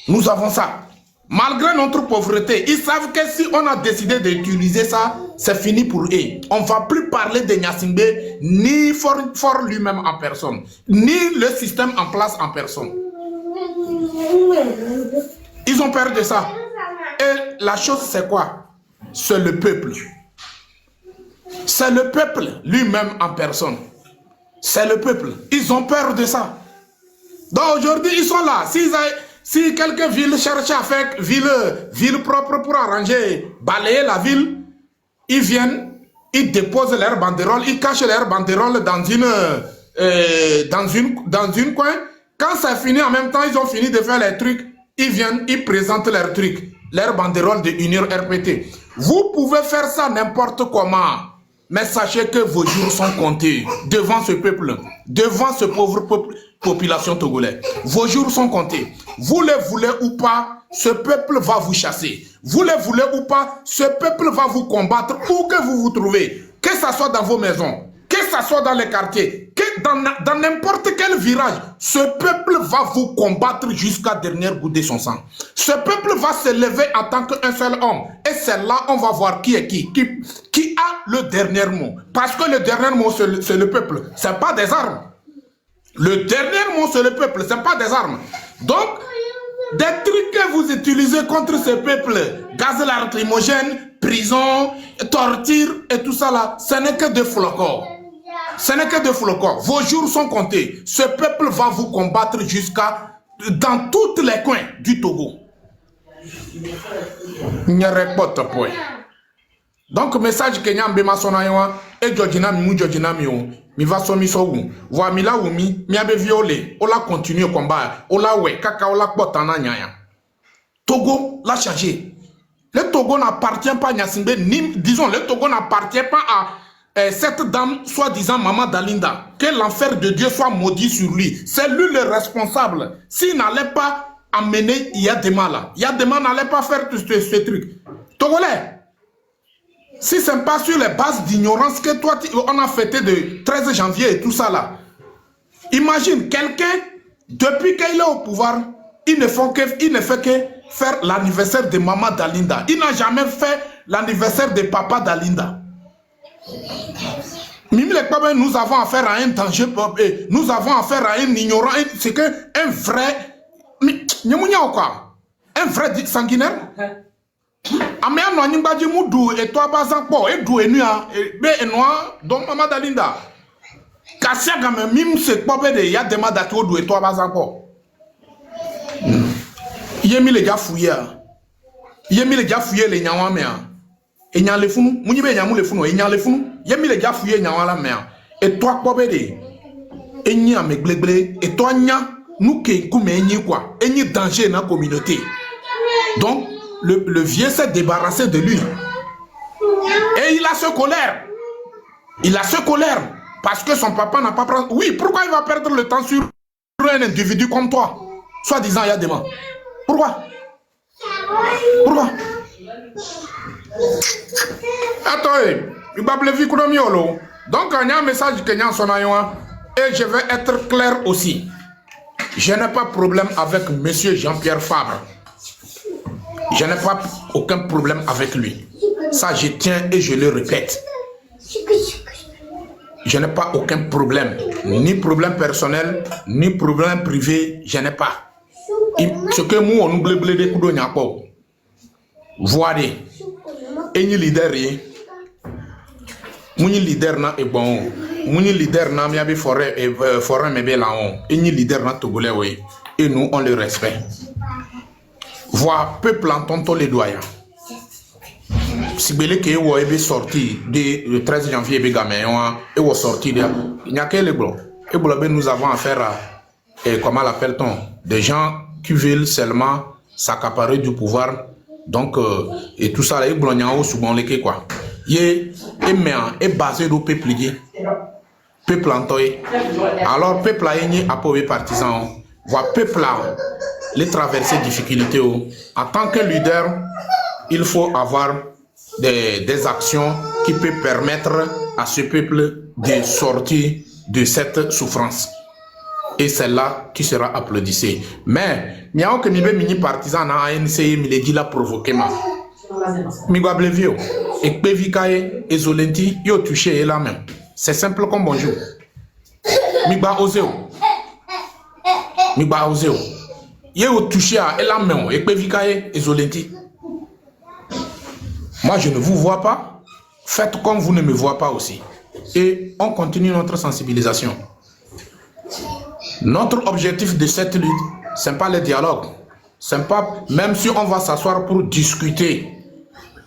Nous avons ça. Malgré notre pauvreté, ils savent que si on a décidé d'utiliser ça, c'est fini pour eux. On ne va plus parler de Gnassingbé, ni Faure lui-même en personne, ni le système en place en personne. Ils ont peur de ça. Et la chose, c'est quoi? C'est le peuple. C'est le peuple lui-même en personne. C'est le peuple. Ils ont peur de ça. Donc aujourd'hui, ils sont là. Si quelques villes cherchent à faire ville propre pour arranger, balayer la ville, ils viennent, ils déposent leurs banderoles, ils cachent leurs banderoles dans une coin. Quand ça finit, en même temps, ils ont fini de faire les trucs, ils viennent, ils présentent leurs trucs, leurs banderoles de UNIR RPT. Vous pouvez faire ça n'importe comment. Mais sachez que vos jours sont comptés devant ce peuple, devant ce pauvre population togolaise. Vos jours sont comptés. Vous le voulez ou pas, ce peuple va vous chasser. Vous le voulez ou pas, ce peuple va vous combattre où que vous vous trouvez. Que ce soit dans vos maisons, que ce soit dans les quartiers, que dans n'importe quel virage, ce peuple va vous combattre jusqu'à dernière goutte de son sang. Ce peuple va se lever en tant qu'un seul homme. Et c'est là on va voir qui est qui a le dernier mot. Parce que le dernier mot, c'est le peuple. Ce n'est pas des armes. Le dernier mot, c'est le peuple. Ce n'est pas des armes. Donc, des trucs que vous utilisez contre ce peuple, gaz lacrymogène, prison, torture et tout ça là, ce n'est que des flocons. Ce n'est que des flocons. Vos jours sont comptés. Ce peuple va vous combattre jusqu'à dans tous les coins du Togo. Donc, message que nyambe masonayoa et Georgina mi va somi sowu. Voa mi la wumi, mi abe violé. Ola continue au combat. Ola we, kaka ola potana nyaya. Togo l'a changé. Le Togo n'appartient pas à Gnassingbé, ni, disons, le Togo n'appartient pas à cette dame, soi-disant Maman Dalinda. Que l'enfer de Dieu soit maudit sur lui. C'est lui le responsable. S'il n'allait pas amener Yadema là, Yadema n'allait pas faire tout ce truc. Togolais, si ce n'est pas sur les bases d'ignorance que toi, on a fêté de 13 janvier et tout ça là. Imagine quelqu'un, depuis qu'il est au pouvoir, il ne fait que faire l'anniversaire de Maman Dalinda. Il n'a jamais fait l'anniversaire de Papa Dalinda. Nous avons affaire à un danger, nous avons affaire à un ignorant, c'est qu'un vrai, un vrai sanguinaire. Amé no nyimba ji mudu eto abazan po edu enu a be enwa don Mama Dalinda kasia game mim se pobe de ya dema dati odu eto abazan po yemi le ja fuye le nyawa me a enya le funu munyi be nyamu le funu enya le funu yemi le ja fuye nyawa la me a eto pobe de enyi ameglegle eto anya nuke kume enyi kwa enyi danger na communauté. Donc le vieux s'est débarrassé de lui. Et il a ce colère. Il a ce colère. Parce que son papa n'a pas pris... Oui, pourquoi il va perdre le temps sur un individu comme toi? Soi-disant, il y a des mains. Pourquoi? Pourquoi? Attends, il va bleu vivre. Donc, il y a un message que nous avons. Et je vais être clair aussi. Je n'ai pas de problème avec M. Jean-Pierre Fabre. Je n'ai pas aucun problème avec lui. Ça, je tiens et je le répète. Je n'ai pas aucun problème. Ni problème personnel, ni problème privé, je n'ai pas. Ce que nous, on oublie de coups de n'importe. Voyez, et ni leader, Muni leader na e bon. Muni leader na miabi forêt et forêt mebe là on. Et ni leader na togolais oui. Et nous on le respecte. Voir peuple en tonton les doyens. Si belé que vous avez sorti le 13 janvier et vous sorti de il n'y a que les blancs. Et nous avons affaire à comment l'appelle-t-on, des gens qui veulent seulement s'accaparer du pouvoir. Donc et tout ça là, ils blanc souvent les quoi. Et basé au peuple peuple entoyé. Alors peuple a été appuyé partisan. Voir peuple là les traverser difficultés. En tant que leader, il faut avoir des actions qui peuvent permettre à ce peuple de sortir de cette souffrance. Et c'est là qui sera applaudissé. Mais, il y a un mini partisan dans ANC, il dit la provoqué. Et Pevikaye et Zolenti, ils ont touché la main. C'est simple comme bonjour. Migba Ozeo. Migba Ozeo. Ils ont touché à la main. Et Pevikaye et Zolenti. Moi, je ne vous vois pas. Faites comme vous ne me voyez pas aussi. Et on continue notre sensibilisation. Notre objectif de cette lutte, ce n'est pas le dialogue. C'est pas, même si on va s'asseoir pour discuter,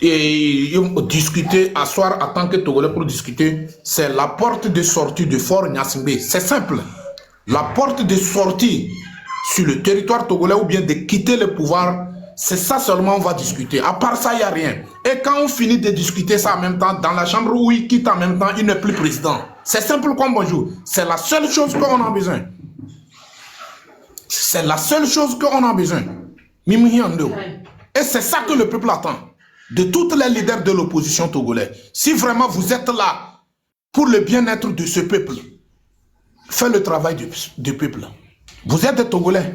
et discuter, asseoir en tant que Togolais pour discuter, c'est la porte de sortie de Fort Gnassingbé. C'est simple. La porte de sortie sur le territoire togolais ou bien de quitter le pouvoir, c'est ça seulement on va discuter. À part ça, il n'y a rien. Et quand on finit de discuter ça en même temps, dans la chambre où il quitte en même temps, il n'est plus président. C'est simple comme bonjour. C'est la seule chose qu'on a besoin. C'est la seule chose qu'on a besoin. Et c'est ça que le peuple attend. De tous les leaders de l'opposition togolais. Si vraiment vous êtes là pour le bien-être de ce peuple, faites le travail du peuple. Vous êtes des Togolais.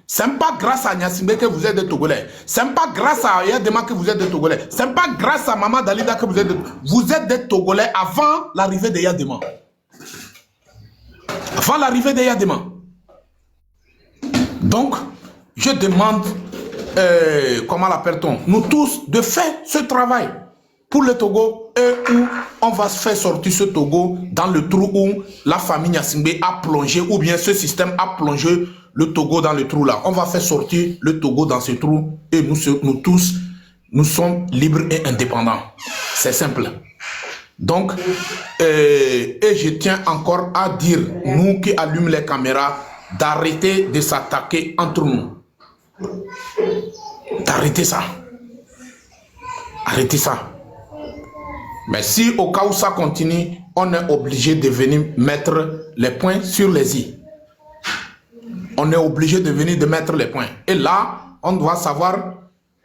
Ce n'est pas grâce à Gnassingbé que vous êtes des Togolais. Ce n'est pas grâce à Yadema que vous êtes des Togolais. Ce n'est pas grâce à Maman Dalida que vous êtes des Togolais. Vous êtes des Togolais avant l'arrivée de Yadema. Avant l'arrivée de Yadema. Donc, je demande, comment l'appelle-t-on, nous tous, de faire ce travail pour le Togo et où on va faire sortir ce Togo dans le trou où la famille Gnassingbé a plongé, ou bien ce système a plongé le Togo dans le trou là. On va faire sortir le Togo dans ce trou et nous tous, nous sommes libres et indépendants. C'est simple. Donc, et je tiens encore à dire, nous qui allumons les caméras, d'arrêter de s'attaquer entre nous. D'arrêter ça. Arrêtez ça. Mais si au cas où ça continue, on est obligé de venir mettre les points sur les i. On est obligé de venir de mettre les points. Et là, on doit savoir,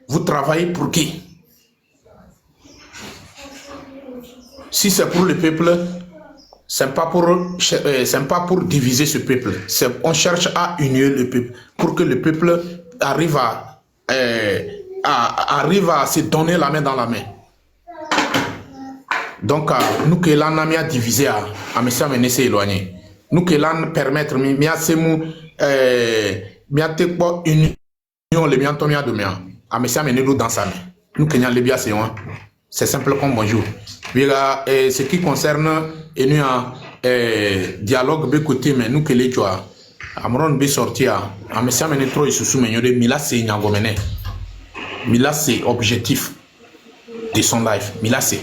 vous travaillez pour qui? Si c'est pour le peuple, ce n'est pas pour diviser ce peuple. On cherche à unir le peuple pour que le peuple arrive à se donner la main dans la main. Donc, nous que l'on a divisé à monsieur Menesse éloigné. Nous que l'on permettre, union le bien tomia de mien. À monsieur Menedou dans sa main. Nous que l'on le bien c'est simple comme bonjour. Ce qui concerne dialogue de côté, mais nous que les joies. Amron be sortir à monsieur Menetro et sous menyode Mila c'est Nyangomene. Mila c'est objectif de son life. Mila c'est.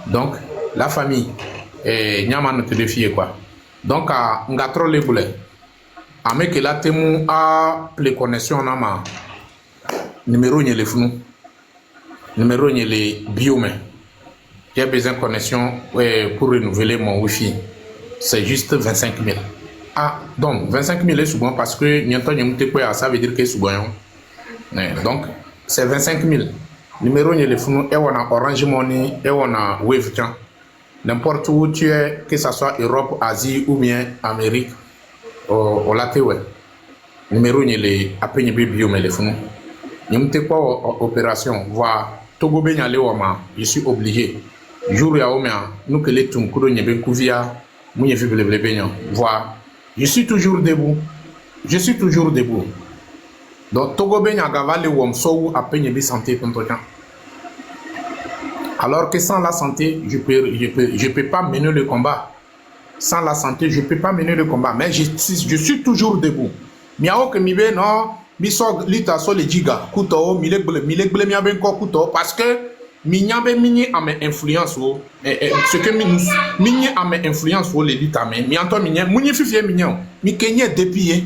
Donc, la famille, Nyaman te défie quoi. Donc, à Ngatro les boulets, à me que la témoin a les connexions en ama, numéro n'y les fous, numéro n'y les biomés. J'ai besoin de connexion pour renouveler mon Wi-Fi. C'est juste 25 000. Ah, donc 25 000 est souvent parce que ça veut dire que c'est souvent. Donc, c'est 25 000. Numéro n'y les fous, et on a Orange Money, et on a Wave. N'importe où tu es, que ce soit Europe, Asie ou bien Amérique, au laté, ouais. Numéro n'y les appels bio, mais les fous. N'y a pas opération, voir Togo Benyale Wama, je suis obligé. Jour ya omea, nous que les tum kudo nyebe kuvia, mouye fible benyon. Voir, je suis toujours debout. Je suis toujours debout. Donc, Togo Benya Gavale Wom Sou a peine de santé contre temps. Alors que sans la santé, je peux pas mener le combat. Sans la santé, je peux pas mener le combat. Mais je suis toujours debout. Miao que mi be non, mi so lita so le giga, kuto, mile ble mi aben ko kuto, parce que mi nyabe mini a mes influence o, ce que mini a mes influence o le lita mais mi anto mi muni fifie mi kenye depuis.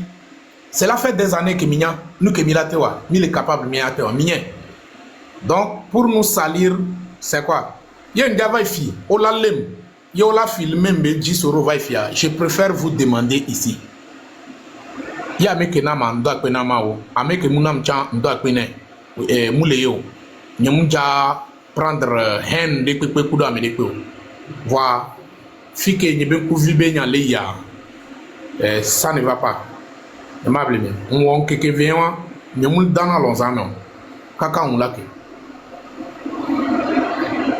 Cela fait des années que minya, nous que milatewa, mi le capable mi atewa, minya. Donc pour nous salir, c'est quoi? Il y a une gava fille, on la lem, il y a la filmé mais 10 euros va fia. Je préfère vous demander ici. Il y a meke na ma ndo akpena ma o, ameke munam chan ndo akpene mule yo. Nyamunja prendre hen de pepe kudo amede ko. Voir fike nyebe kuvibe nya le ya. Ça ne va pas. Aimable mais on keke vient nyamul dana lonzano. Kaka on lake.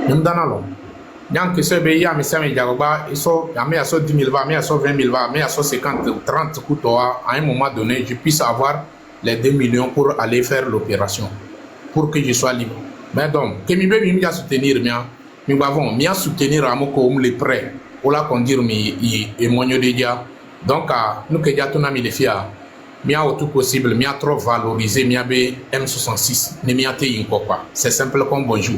Nyam dana lo. Nyam que sebe ya mi sami jagoba iso ya me aso 10 000 va, me aso 20 000 va, me aso 50 30 coutoa à un moment donné je puisse avoir les 2 millions pour aller faire l'opération pour que je sois libre. Mais donc que mi be mi ya soutenir mi bavon mi ya soutenir amoko le prêt pour la conduire mi et monyo de dia. Donc nous que ya tona mi le fia mi a tout possible mi a trop valorisé mi a be M66 ne mi a te quoi. C'est simple comme bonjour.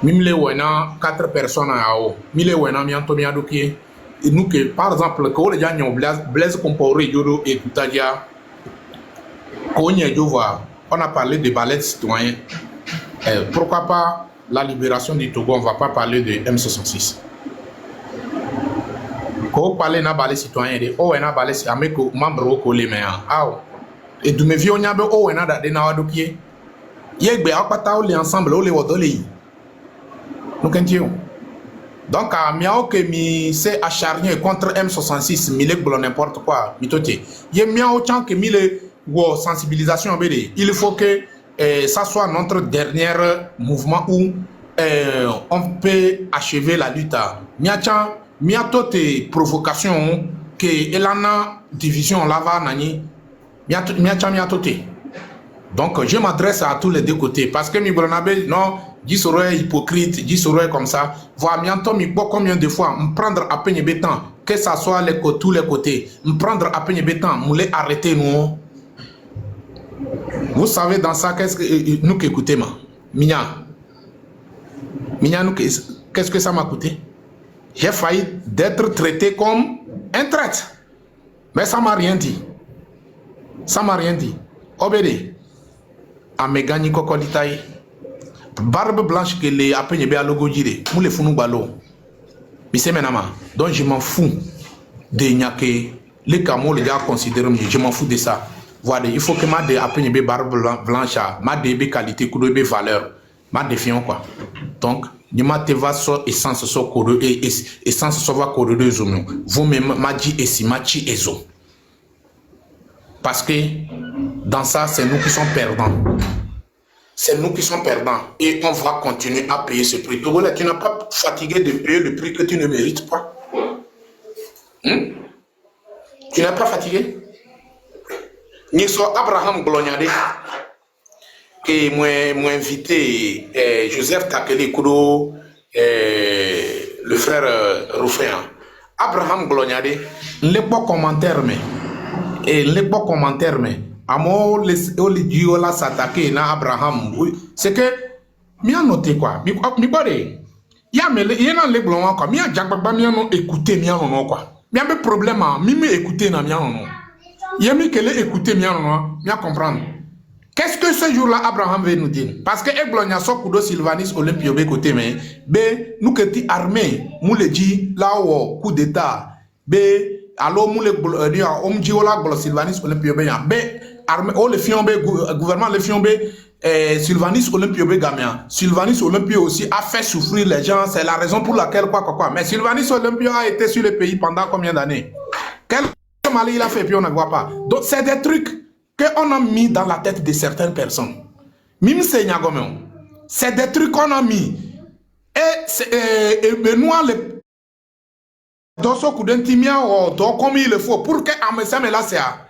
Mimle wena 4 personnes à haut. Mile wena mi anto mi adoki. Et nous que par exemple que les gens blaise comporé yodo et tout à dire on a parlé de ballet citoyen. Pourquoi pas la libération du Togo, on va pas parler de M66. Quand on parle de ballet citoyen, on a ballet avec membre au collège mais et de mes vieux on y a be on a de na adoki. Yegbe akpata on ensemble on les wodoli. Donc, miao que mi s'est acharné contre M66, mille blon n'importe quoi, mitote. Yé miao chan que mille wo sensibilisation bébé. Il faut que ça soit notre dernier mouvement où on peut achever la lutte. Miachan, miatote provocation que elana division lava nani. Miachan miatote. Donc, je m'adresse à tous les deux côtés parce que mi blonabe non. 10 euros hypocrite, 10 euros comme ça. Voir bientôt combien de fois me prendre à peine béton, que ça soit tous les côtés, me prendre à peine béton, me les arrêter nous. Vous savez dans ça qu'est-ce que nous qui écoutez ma Minya nous qu'est-ce que ça m'a coûté? J'ai failli d'être traité comme un traître. Mais ça m'a rien dit. Ça m'a rien dit. Obédé. À me gagner cocolitaï. Barbe blanche que les appels à logo giré, nous les fous ballon. Mais c'est maintenant. Donc je m'en fous de nyake. Les camo les gars considèrent je m'en fous de ça. Voilà, il faut que ma de appels barbe blanche, ma de qualité, coup de valeur, ma défiant quoi. Donc, ni ma te va so essence so code et essence so va code de zoom. Vous même ma dit et si ma chi ezo. Parce que dans ça, c'est nous qui sommes perdants. C'est nous qui sommes perdants et on va continuer à payer ce prix. Togo, tu n'as pas fatigué de payer le prix que tu ne mérites pas. Tu n'es pas fatigué? Ni so Abraham Glognade et moi invité Joseph Takeli Kudo le frère Ruféan. Abraham Glognade, les beaux commentaires mais Amo les dieux là s'attaquer na Abraham. C'est que mi a noté quoi. Mi bode. Ya me y a les blancs quoi. Mi a jagbagba mi a non écouter mi a non quoi. Mi a be problème mi me écouter na mi a non. Ya mi que les écouter mi a non. Mi a comprendre. Qu'est-ce que ce jour-là Abraham veut nous dire? Parce que Eblonia so kudo Sylvanus Olympio be côté mais be nous que ti armée mou le dit là où coup d'état be alors mou le dire om diola glo Sylvanus Olympio be ya be armée oh le fiombe gouvernement le fiombe Sylvanus Olympio be gamia. Sylvanus Olympio aussi a fait souffrir les gens, c'est la raison pour laquelle quoi. Mais Sylvanus Olympio a été sur le pays pendant combien d'années? Quel mal il a fait puis on ne voit pas. Donc c'est des trucs qu'on a mis dans la tête de certaines personnes. Mime c'est des trucs qu'on a mis. Et Benoît le dans son coup d'intimia ou comme il le faut pour que Amessa me la sea.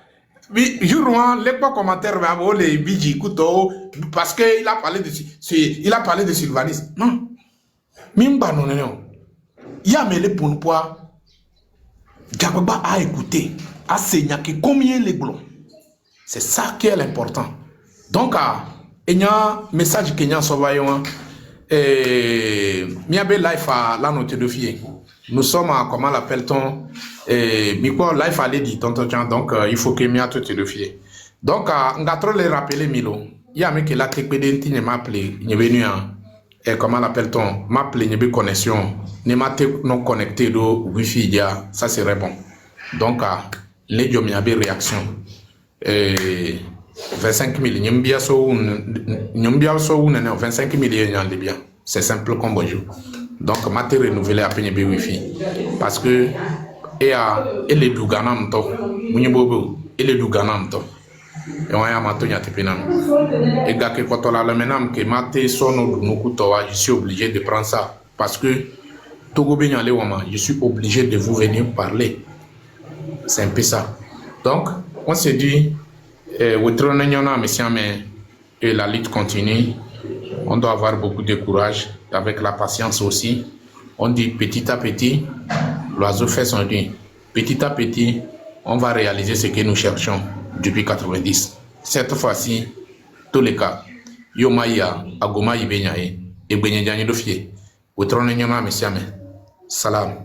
Oui, je les pas commentaires les biji couteau parce que il a parlé de Sylvanus. Non. Mimba non non. Ya mele pour nous poids. Diababa a écouté, a saigné que combien les glons. C'est ça qui est l'important. Donc, il y a un message qui est envoyé. Miabe life à la note de fier. Nous sommes à, comment l'appelle-t-on, Miko life à l'édit, donc il faut que Mia te de fier. Donc, on a trop les rappeler Milo. Il y a un mec qui l'a créé, il m'a appelé, il est venu et comment l'appelle-t-on, m'a appelé, il y a connexion, il m'a non connecté de Wi-Fi, ça serait bon. Donc, les gens ont une réaction. 25 000, il y a 25 000 en Libye. C'est simple comme bonjour. Donc, je vais renouveler à peine Wi-Fi. Parce que, et les Douganam, et les Douganam, et on a maintenant y'a tepinam. Et gars que quand on a le menam que maté son je suis obligé de prendre ça parce que Togo Benyale Wama, je suis obligé de vous venir parler. C'est un peu ça. Donc, on s'est dit, et la lutte continue. On doit avoir beaucoup de courage, avec la patience aussi. On dit petit à petit, l'oiseau fait son nid. Petit à petit, on va réaliser ce que nous cherchons depuis 90. Cette fois-ci, tous les cas, Yomaya, Agoma Ibenyae, et Benyaye Dofie, Salam.